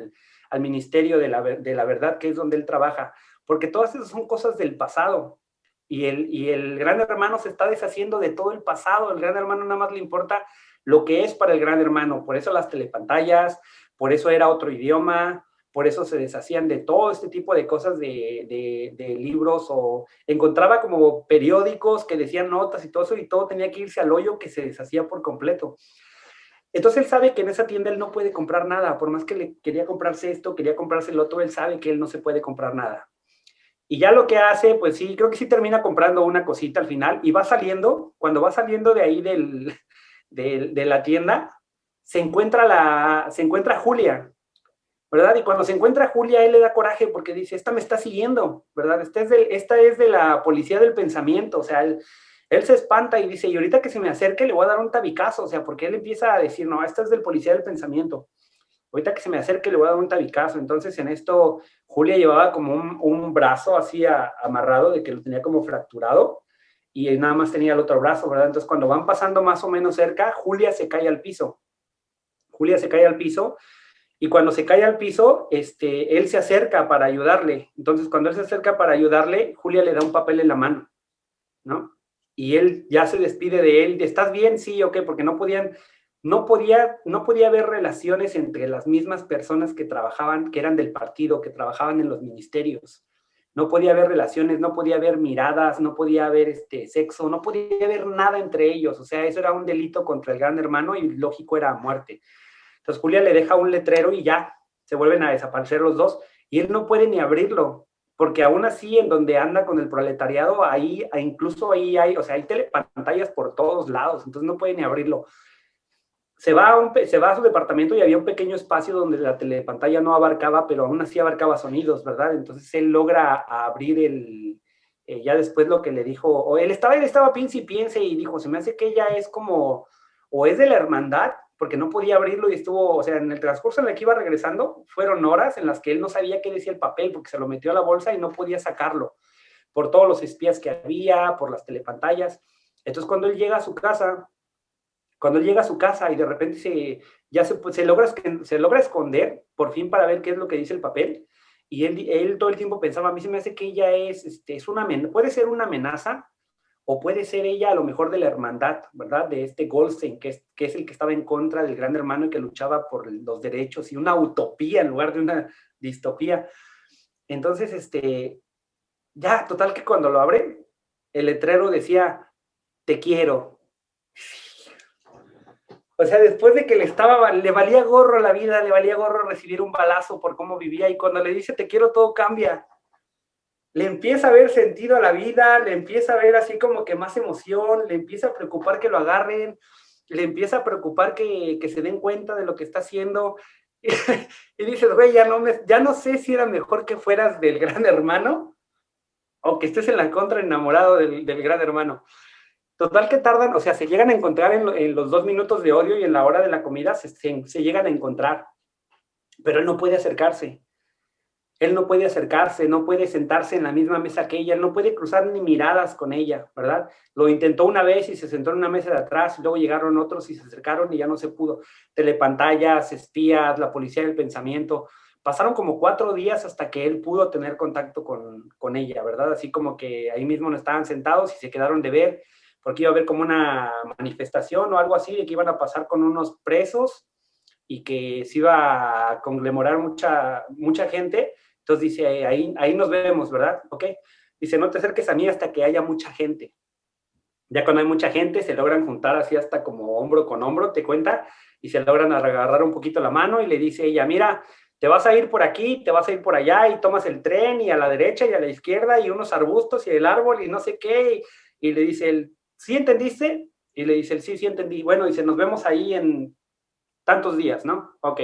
al ministerio de la verdad, que es donde él trabaja, porque todas esas son cosas del pasado. Y el gran hermano se está deshaciendo de todo el pasado. El gran hermano nada más le importa lo que es para el gran hermano. Por eso las telepantallas, por eso era otro idioma, por eso se deshacían de todo este tipo de cosas de libros, o encontraba como periódicos que decían notas y todo eso, y todo tenía que irse al hoyo, que se deshacía por completo. Entonces él sabe que en esa tienda él no puede comprar nada, por más que le quería comprarse esto, quería comprarse el otro, él sabe que él no se puede comprar nada. Y ya lo que hace, pues sí, creo que sí termina comprando una cosita al final, y va saliendo, cuando va saliendo de ahí de la tienda, se encuentra a Julia, ¿verdad? Y cuando se encuentra a Julia, él le da coraje porque dice, esta me está siguiendo, ¿verdad? Esta es de la policía del pensamiento, o sea, él se espanta y dice, y ahorita que se me acerque le voy a dar un tabicazo, o sea, porque él empieza a decir, no, esta es del policía del pensamiento, ahorita que se me acerque le voy a dar un tabicazo. Entonces en esto Julia llevaba como un brazo así amarrado, de que lo tenía como fracturado, y él nada más tenía el otro brazo, ¿verdad? Entonces cuando van pasando más o menos cerca, Julia se cae al piso. Julia se cae al piso, y cuando se cae al piso, él se acerca para ayudarle. Entonces cuando él se acerca para ayudarle, Julia le da un papel en la mano, ¿no? Y él ya se despide de él, ¿estás bien? Sí, ok, porque no podía haber relaciones entre las mismas personas que trabajaban, que eran del partido, que trabajaban en los ministerios. No podía haber relaciones, no podía haber miradas, no podía haber sexo, no podía haber nada entre ellos. O sea, eso era un delito contra el gran hermano y lógico era muerte. Entonces Julia le deja un letrero y ya, se vuelven a desaparecer los dos, y él no puede ni abrirlo, porque aún así en donde anda con el proletariado, incluso ahí hay, o sea, hay telepantallas por todos lados, entonces no puede ni abrirlo. Se va a su departamento y había un pequeño espacio donde la telepantalla no abarcaba, pero aún así abarcaba sonidos, ¿verdad? Entonces él logra abrir ya después lo que le dijo, o él estaba piense y piense y dijo, se me hace que ella es como, o es de la hermandad, porque no podía abrirlo y estuvo, o sea, en el transcurso en el que iba regresando, fueron horas en las que él no sabía qué decía el papel, porque se lo metió a la bolsa y no podía sacarlo, por todos los espías que había, por las telepantallas. Entonces cuando él llega a su casa, y de repente se logra esconder, por fin, para ver qué es lo que dice el papel, y él todo el tiempo pensaba, a mí se me hace que ella puede ser una amenaza, o puede ser ella a lo mejor de la hermandad, ¿verdad? De Goldstein, que es el que estaba en contra del gran hermano y que luchaba por los derechos, y una utopía en lugar de una distopía. Entonces, ya, total que cuando lo abre, el letrero decía, te quiero. O sea, después de que le valía gorro la vida, le valía gorro recibir un balazo por cómo vivía, y cuando le dice te quiero, todo cambia. Le empieza a ver sentido a la vida, le empieza a ver así como que más emoción, le empieza a preocupar que lo agarren, le empieza a preocupar que se den cuenta de lo que está haciendo. Y dices, güey, ya no sé si era mejor que fueras del gran hermano o que estés en la contra enamorado del gran hermano. Total que tardan, o sea, se llegan a encontrar en los 2 minutos de odio, y en la hora de la comida se llegan a encontrar, pero él no puede acercarse. Él no puede acercarse, no puede sentarse en la misma mesa que ella, no puede cruzar ni miradas con ella, ¿verdad? Lo intentó una vez y se sentó en una mesa de atrás, y luego llegaron otros y se acercaron y ya no se pudo. Telepantallas, espías, la policía del pensamiento. Pasaron como 4 días hasta que él pudo tener contacto con ella, ¿verdad? Así como que ahí mismo no estaban sentados y se quedaron de ver, porque iba a haber como una manifestación o algo así, de que iban a pasar con unos presos y que se iba a conglomerar mucha gente. Entonces dice, ahí nos vemos, ¿verdad? Ok. Dice, no te acerques a mí hasta que haya mucha gente. Ya cuando hay mucha gente, se logran juntar así hasta como hombro con hombro, te cuenta, y se logran agarrar un poquito la mano y le dice ella, mira, te vas a ir por aquí, te vas a ir por allá y tomas el tren y a la derecha y a la izquierda y unos arbustos y el árbol y no sé qué. Y le dice él, ¿sí entendiste? Y le dice él, sí, sí entendí. Bueno, dice, nos vemos ahí en tantos días, ¿no? Ok.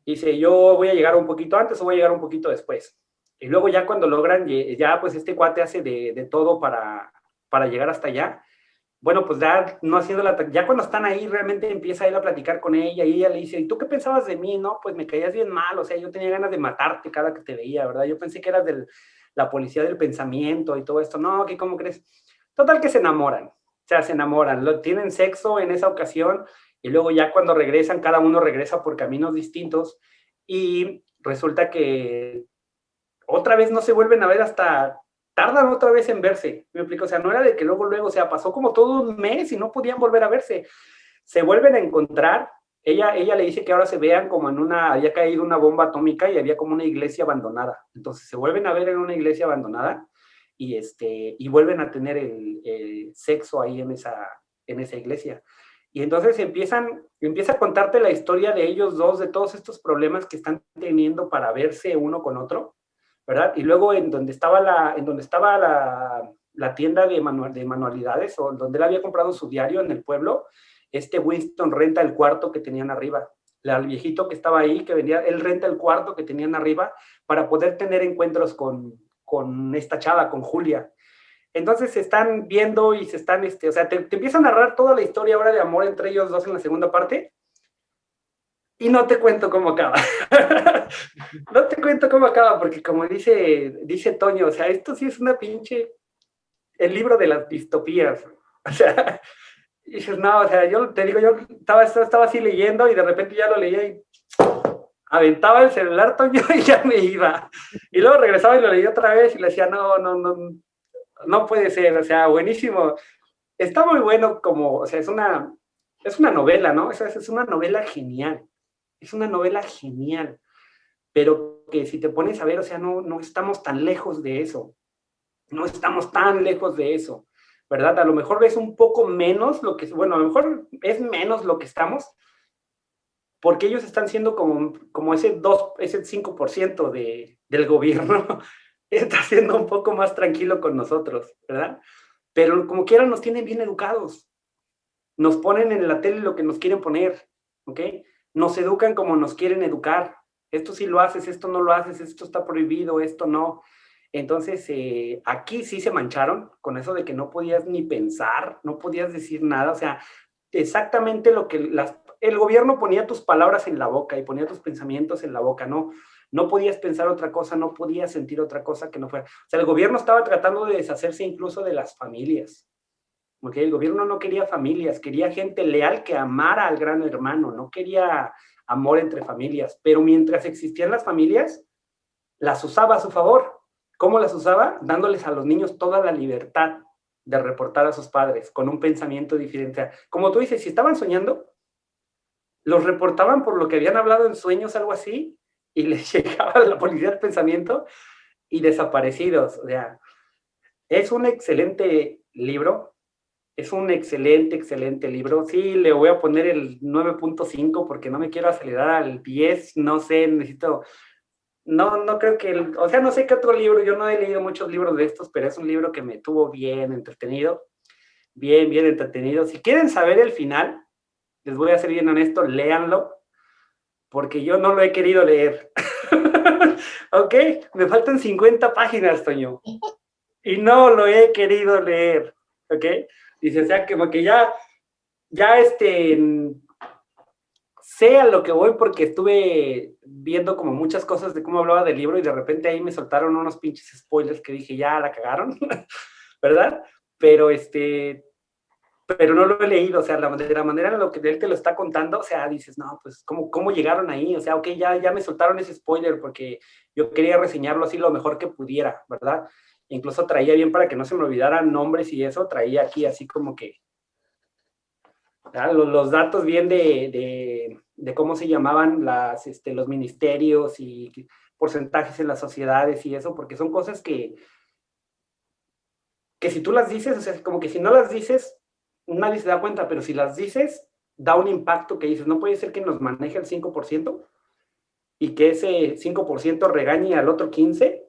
Dice, yo voy a llegar un poquito antes o voy a llegar un poquito después. Y luego ya cuando logran, ya pues este cuate hace de todo para llegar hasta allá. Bueno, pues ya no haciendo ya cuando están ahí realmente empieza él a platicar con ella y ella le dice, ¿y tú qué pensabas de mí? No, pues me caías bien mal, o sea, yo tenía ganas de matarte cada que te veía, ¿verdad? Yo pensé que eras la policía del pensamiento y todo esto. No, ¿qué cómo crees? Total que se enamoran, o sea, se enamoran, tienen sexo en esa ocasión y luego ya cuando regresan, cada uno regresa por caminos distintos y resulta que otra vez no se vuelven a ver hasta, tardan otra vez en verse, me explico, o sea, no era de que luego, o sea, pasó como todo un mes y no podían volver a verse, se vuelven a encontrar, ella le dice que ahora se vean como en había caído una bomba atómica y había como una iglesia abandonada, entonces se vuelven a ver en una iglesia abandonada y vuelven a tener el sexo ahí en esa iglesia. Y entonces empieza a contarte la historia de ellos dos, de todos estos problemas que están teniendo para verse uno con otro, ¿verdad? Y luego en donde estaba la tienda de manualidades, o donde él había comprado su diario en el pueblo, Winston renta el cuarto que tenían arriba. El viejito que estaba ahí, que venía, él renta el cuarto que tenían arriba para poder tener encuentros con esta chava, con Julia. Entonces se están viendo y se están, o sea, te empieza a narrar toda la historia ahora de amor entre ellos dos en la segunda parte, y no te cuento cómo acaba. No te cuento cómo acaba, porque como dice Toño, o sea, esto sí es una pinche, el libro de las distopías. O sea, y dices, no, o sea, yo te digo, yo estaba así leyendo y de repente ya lo leía y aventaba el celular, Toño, y ya me iba. Y luego regresaba y lo leía otra vez y le decía, no, no, no, no puede ser, o sea, buenísimo. Está muy bueno como, o sea, es una novela, ¿no? Es una novela genial. Es una novela genial, pero que si te pones a ver, o sea, no estamos tan lejos de eso, no estamos tan lejos de eso, ¿verdad? A lo mejor ves un poco menos bueno, a lo mejor es menos lo que estamos, porque ellos están siendo como ese 5% del gobierno, está siendo un poco más tranquilo con nosotros, ¿verdad? Pero como quiera nos tienen bien educados, nos ponen en la tele lo que nos quieren poner, ¿ok? Nos educan como nos quieren educar. Esto sí lo haces, esto no lo haces, esto está prohibido, esto no. Entonces, aquí sí se mancharon con eso de que no podías ni pensar, no podías decir nada, o sea, exactamente lo que el gobierno ponía tus palabras en la boca y ponía tus pensamientos en la boca, no podías pensar otra cosa, no podías sentir otra cosa que no fuera. O sea, el gobierno estaba tratando de deshacerse incluso de las familias. Okay, el gobierno no quería familias, quería gente leal que amara al gran hermano, no quería amor entre familias, pero mientras existían las familias, las usaba a su favor. ¿Cómo las usaba? Dándoles a los niños toda la libertad de reportar a sus padres con un pensamiento diferente. Como tú dices, si estaban soñando, los reportaban por lo que habían hablado en sueños, algo así, y les llegaba la policía del pensamiento y desaparecidos. O sea, es un excelente libro. Es un excelente, excelente libro. Sí, le voy a poner el 9.5 porque no me quiero acelerar al 10. No sé, necesito. No creo que. O sea, no sé qué otro libro. Yo no he leído muchos libros de estos, pero es un libro que me tuvo bien entretenido. Bien, bien entretenido. Si quieren saber el final, les voy a ser bien honesto, léanlo, porque yo no lo he querido leer. Ok, me faltan 50 páginas, Toño. Y no lo he querido leer. Ok. Dice, o sea, como que ya sé a lo que voy porque estuve viendo como muchas cosas de cómo hablaba del libro y de repente ahí me soltaron unos pinches spoilers que dije, ya la cagaron, ¿verdad? Pero pero no lo he leído, o sea, de la manera en lo que él te lo está contando, o sea, dices, no, pues, ¿cómo llegaron ahí? O sea, ok, ya me soltaron ese spoiler porque yo quería reseñarlo así lo mejor que pudiera, ¿verdad? Incluso traía bien para que no se me olvidaran nombres y eso, traía aquí así como que los datos bien de cómo se llamaban los ministerios y porcentajes en las sociedades y eso, porque son cosas que que si tú las dices, o sea, como que si no las dices, nadie se da cuenta, pero si las dices, da un impacto que dices, no puede ser que nos maneje el 5% y que ese 5% regañe al otro 15%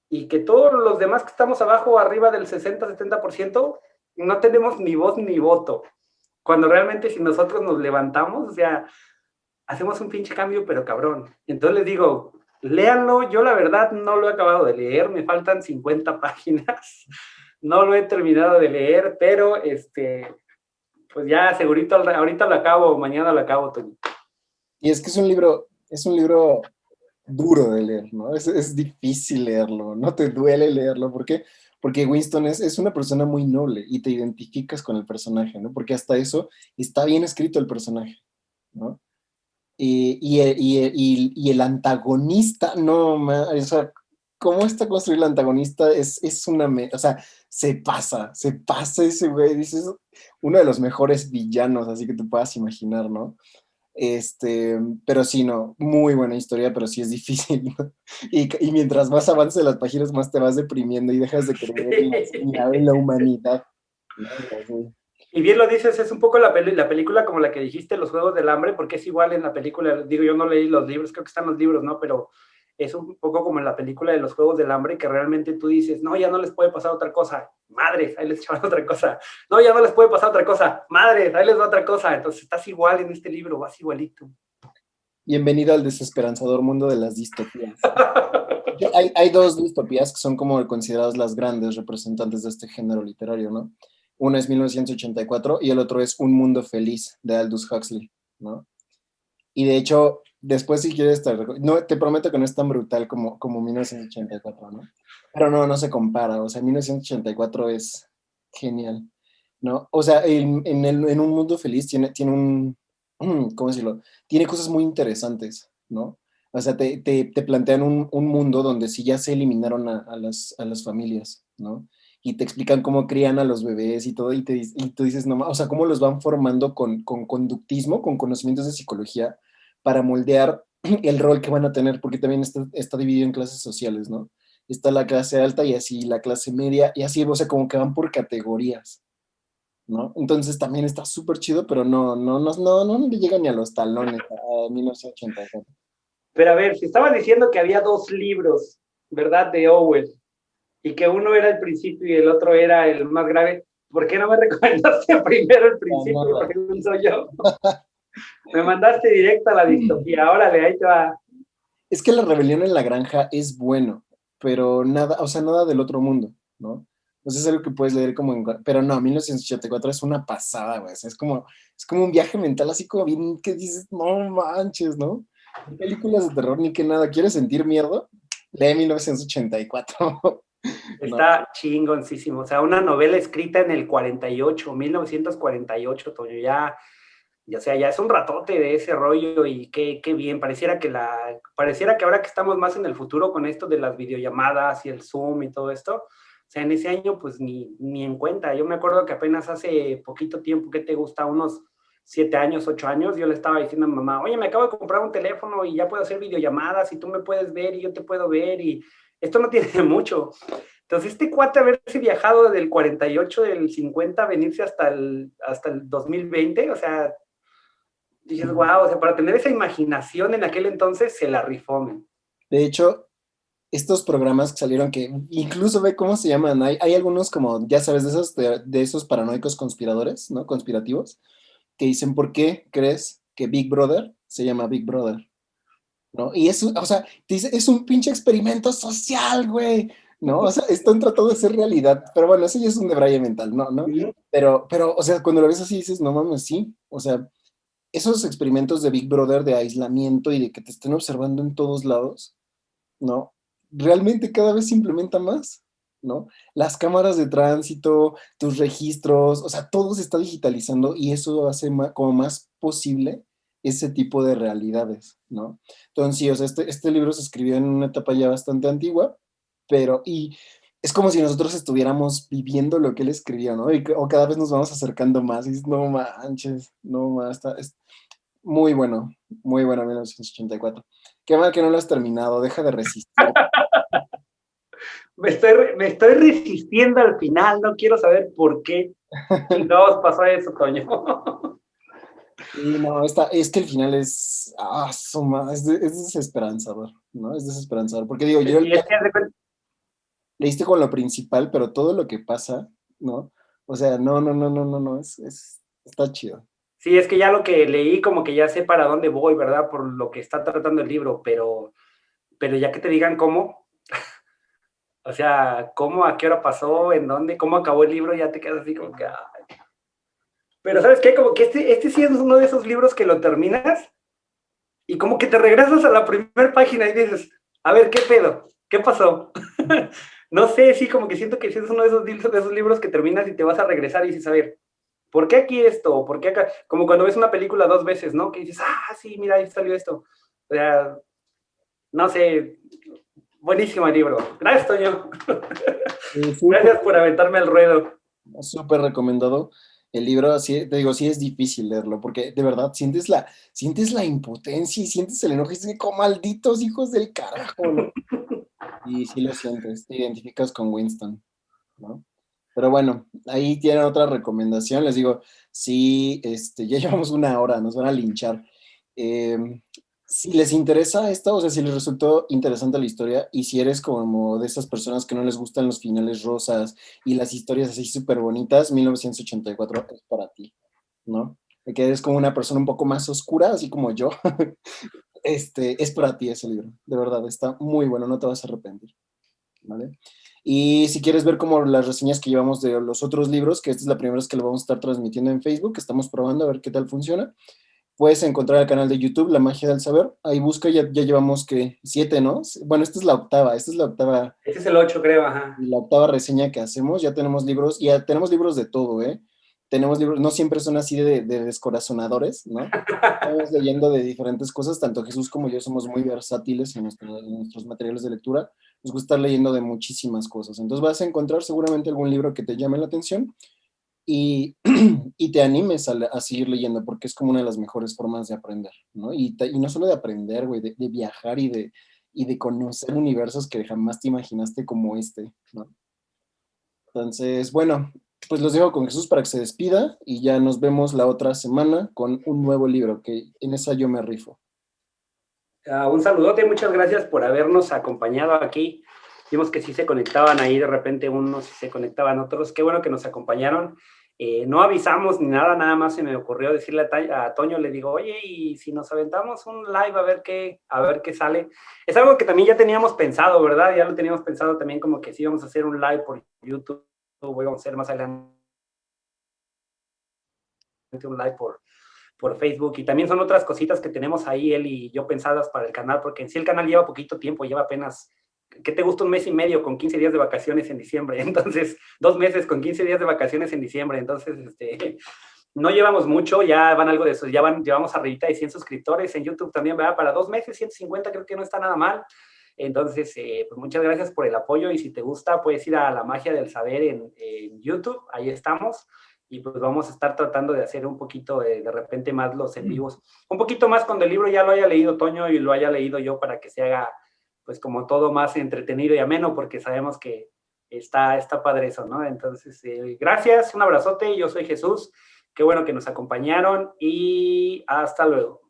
y que todos los demás que estamos abajo, arriba del 60-70%, no tenemos ni voz ni voto. Cuando realmente si nosotros nos levantamos, o sea, hacemos un pinche cambio, pero cabrón. Entonces les digo, léanlo, yo la verdad no lo he acabado de leer, me faltan 50 páginas, no lo he terminado de leer, pero pues ya segurito ahorita lo acabo, mañana lo acabo, Tony. Y es que es un libro duro de leer, ¿no? Es difícil leerlo, no te duele leerlo. ¿Por qué? Porque Winston es una persona muy noble y te identificas con el personaje, ¿no? Porque hasta eso está bien escrito el personaje, ¿no? Y el antagonista, no, o sea, cómo está construido el antagonista es o sea, se pasa ese güey, dices, uno de los mejores villanos, así que te puedas imaginar, ¿no? Pero sí, no, muy buena historia, pero sí es difícil, ¿no? Y mientras más avances las páginas, más te vas deprimiendo y dejas de creer en la humanidad, ¿no? Así. Y bien lo dices, es un poco la película como la que dijiste, Los Juegos del Hambre, porque es igual en la película, digo, yo no leí los libros, creo que están los libros, ¿no? Pero es un poco como en la película de Los Juegos del Hambre, que realmente tú dices, no, ya no les puede pasar otra cosa, madres, ahí les echaban otra cosa, no, ya no les puede pasar otra cosa, madres, ahí les va otra cosa, entonces estás igual en este libro, vas igualito. Bienvenido al desesperanzador mundo de las distopías. Hay dos distopías que son como consideradas las grandes representantes de este género literario, ¿no? Una es 1984 y el otro es Un Mundo Feliz de Aldous Huxley, ¿no? Y de hecho, después si quieres, no, te prometo que no es tan brutal como 1984, ¿no? Pero no, no se compara, o sea, 1984 es genial, ¿no? O sea, en Un Mundo Feliz tiene ¿cómo decirlo? Tiene cosas muy interesantes, ¿no? O sea, te plantean un mundo donde sí ya se eliminaron a las familias, ¿no? Y te explican cómo crían a los bebés y todo, y tú dices, no, o sea, cómo los van formando con conductismo, con conocimientos de psicología, para moldear el rol que van a tener, porque también está dividido en clases sociales, ¿no? Está la clase alta y así la clase media, y así, o sea, como que van por categorías, ¿no? Entonces también está súper chido, pero no le llega ni a los talones a 1984. Pero a ver, si estabas diciendo que había dos libros, ¿verdad? De Orwell, y que uno era el principio y el otro era el más grave, ¿por qué no me recomendaste primero el No, no, principio? no. Porque no soy yo. Me mandaste directo a la distopía. Órale, ahí te va. Es que La Rebelión en la Granja es bueno, pero nada, o sea, nada del otro mundo, ¿no? O sea, es algo que puedes leer como pero no, 1984 es una pasada, güey. O sea, es como un viaje mental así como bien que dices, no manches, ¿no? Ni películas de terror ni que nada. ¿Quieres sentir miedo? Lee 1984. No, Está chingoncísimo. O sea, una novela escrita en el 48, 1948, Toño. Ya, o sea, ya es un ratote de ese rollo y qué bien. Pareciera que ahora que estamos más en el futuro con esto de las videollamadas y el Zoom y todo esto, o sea, en ese año pues ni en cuenta. Yo me acuerdo que apenas hace poquito tiempo, ¿qué te gusta? Unos 7 años, 8 años, yo le estaba diciendo a mi mamá, oye, me acabo de comprar un teléfono y ya puedo hacer videollamadas y tú me puedes ver y yo te puedo ver y esto no tiene mucho. Entonces, este cuate haberse viajado del 48, del 50, venirse hasta el 2020, o sea, dices, wow, o sea, para tener esa imaginación en aquel entonces se la rifó, man. de hecho, estos programas que salieron que incluso ve cómo se llaman. Hay algunos como, ya sabes, de esos paranoicos conspiradores, ¿no? Conspirativos, que dicen, ¿por qué crees que Big Brother se llama Big Brother? ¿No? Y eso, o sea, te dice, es un pinche experimento social, güey, ¿no? O sea, están tratando de hacer realidad, pero bueno, eso ya es un debraye mental, ¿no? ¿No? Uh-huh. Pero, o sea, cuando lo ves así dices, no mames, sí, o sea, esos experimentos de Big Brother, de aislamiento y de que te estén observando en todos lados, ¿no? Realmente cada vez se implementa más, ¿no? Las cámaras de tránsito, tus registros, o sea, todo se está digitalizando y eso hace como más posible ese tipo de realidades, ¿no? Entonces, sí, o sea, este libro se escribió en una etapa ya bastante antigua, y es como si nosotros estuviéramos viviendo lo que él escribió, ¿no? O cada vez nos vamos acercando más y dices, no manches, no más, es muy bueno 1984. Qué mal que no lo has terminado, deja de resistir. Me estoy resistiendo al final, no quiero saber por qué chingados pasó eso, Toño. Y no, es que el final es, es desesperanzador, ¿no? Es desesperanzador, porque digo, yo Y ya es que leíste con lo principal, pero todo lo que pasa, ¿no? O sea, no, está chido. sí, es que ya lo que leí, como que ya sé para dónde voy, ¿verdad? Por lo que está tratando el libro, pero ya que te digan cómo, o sea, cómo, a qué hora pasó, en dónde, cómo acabó el libro, ya te quedas así como que... Pero ¿sabes qué? Como que este sí es uno de esos libros que lo terminas y como que te regresas a la primera página y dices, a ver, ¿qué pedo? ¿Qué pasó? No sé, sí, como que siento que sí es uno de esos libros que terminas y te vas a regresar y dices, a ver, ¿por qué aquí esto? ¿Por qué acá? Como cuando ves una película dos veces, ¿no? Que dices, sí, mira, ahí salió esto. O sea, no sé, buenísimo el libro. Gracias, Toño. Súper, Gracias por aventarme al ruedo. súper recomendado. El libro, así, te digo, sí es difícil leerlo, porque de verdad sientes la impotencia y sientes el enojo y dices, como malditos hijos del carajo, ¿no? Y sí lo sientes, te identificas con Winston, ¿no? Pero bueno, ahí tienen otra recomendación. Les digo, sí, ya llevamos una hora, nos van a linchar. Eh, si les interesa esta, o sea, si les resultó interesante la historia, y si eres como de esas personas que no les gustan los finales rosas y las historias así súper bonitas, 1984 es para ti, ¿no? De que eres como una persona un poco más oscura, así como yo. Es para ti ese libro, de verdad, está muy bueno, no te vas a arrepentir. ¿Vale? Y si quieres ver como las reseñas que llevamos de los otros libros, que esta es la primera vez que lo vamos a estar transmitiendo en Facebook, estamos probando a ver qué tal funciona, puedes encontrar el canal de YouTube, La Magia del Saber, ahí busca, ya llevamos que 7, ¿no? Bueno, esta es Ese es el 8, creo, ajá. la octava reseña que hacemos, ya tenemos libros, y ya tenemos libros de todo, ¿eh? Tenemos libros, no siempre son así de descorazonadores, ¿no? Estamos leyendo de diferentes cosas, tanto Jesús como yo somos muy versátiles en nuestros materiales de lectura, nos gusta estar leyendo de muchísimas cosas, entonces vas a encontrar seguramente algún libro que te llame la atención y, y te animes a seguir leyendo, porque es como una de las mejores formas de aprender, ¿no? Y no solo de aprender, güey, de viajar y de conocer universos que jamás te imaginaste como este, ¿no? Entonces, bueno, pues los dejo con Jesús para que se despida y ya nos vemos la otra semana con un nuevo libro, que en esa yo me rifo. Un saludote, muchas gracias por habernos acompañado aquí. Vimos que sí se conectaban ahí de repente unos y se conectaban otros. Qué bueno que nos acompañaron. No avisamos ni nada, nada más se me ocurrió decirle a Toño, le digo, oye, y si nos aventamos un live a ver qué sale. Es algo que también ya teníamos pensado, ¿verdad? Ya lo teníamos pensado también como que sí íbamos a hacer un live por YouTube, o íbamos a hacer más adelante un live por Facebook, y también son otras cositas que tenemos ahí él y yo pensadas para el canal, porque en sí el canal lleva poquito tiempo, lleva apenas, ¿qué te gusta? Un mes y medio con 15 días de vacaciones en diciembre, entonces 2 meses con 15 días de vacaciones en diciembre, entonces no llevamos mucho, ya van algo de eso, llevamos arribita de 100 suscriptores en YouTube también, ¿verdad? Para 2 meses, 150 creo que no está nada mal. Entonces, pues muchas gracias por el apoyo, y si te gusta, puedes ir a La Magia del Saber en YouTube, ahí estamos, y pues vamos a estar tratando de hacer un poquito de repente más los en vivos, un poquito más cuando el libro ya lo haya leído Toño y lo haya leído yo, para que se haga pues como todo más entretenido y ameno, porque sabemos que está padre eso, ¿no? Entonces, gracias, un abrazote, yo soy Jesús, qué bueno que nos acompañaron y hasta luego.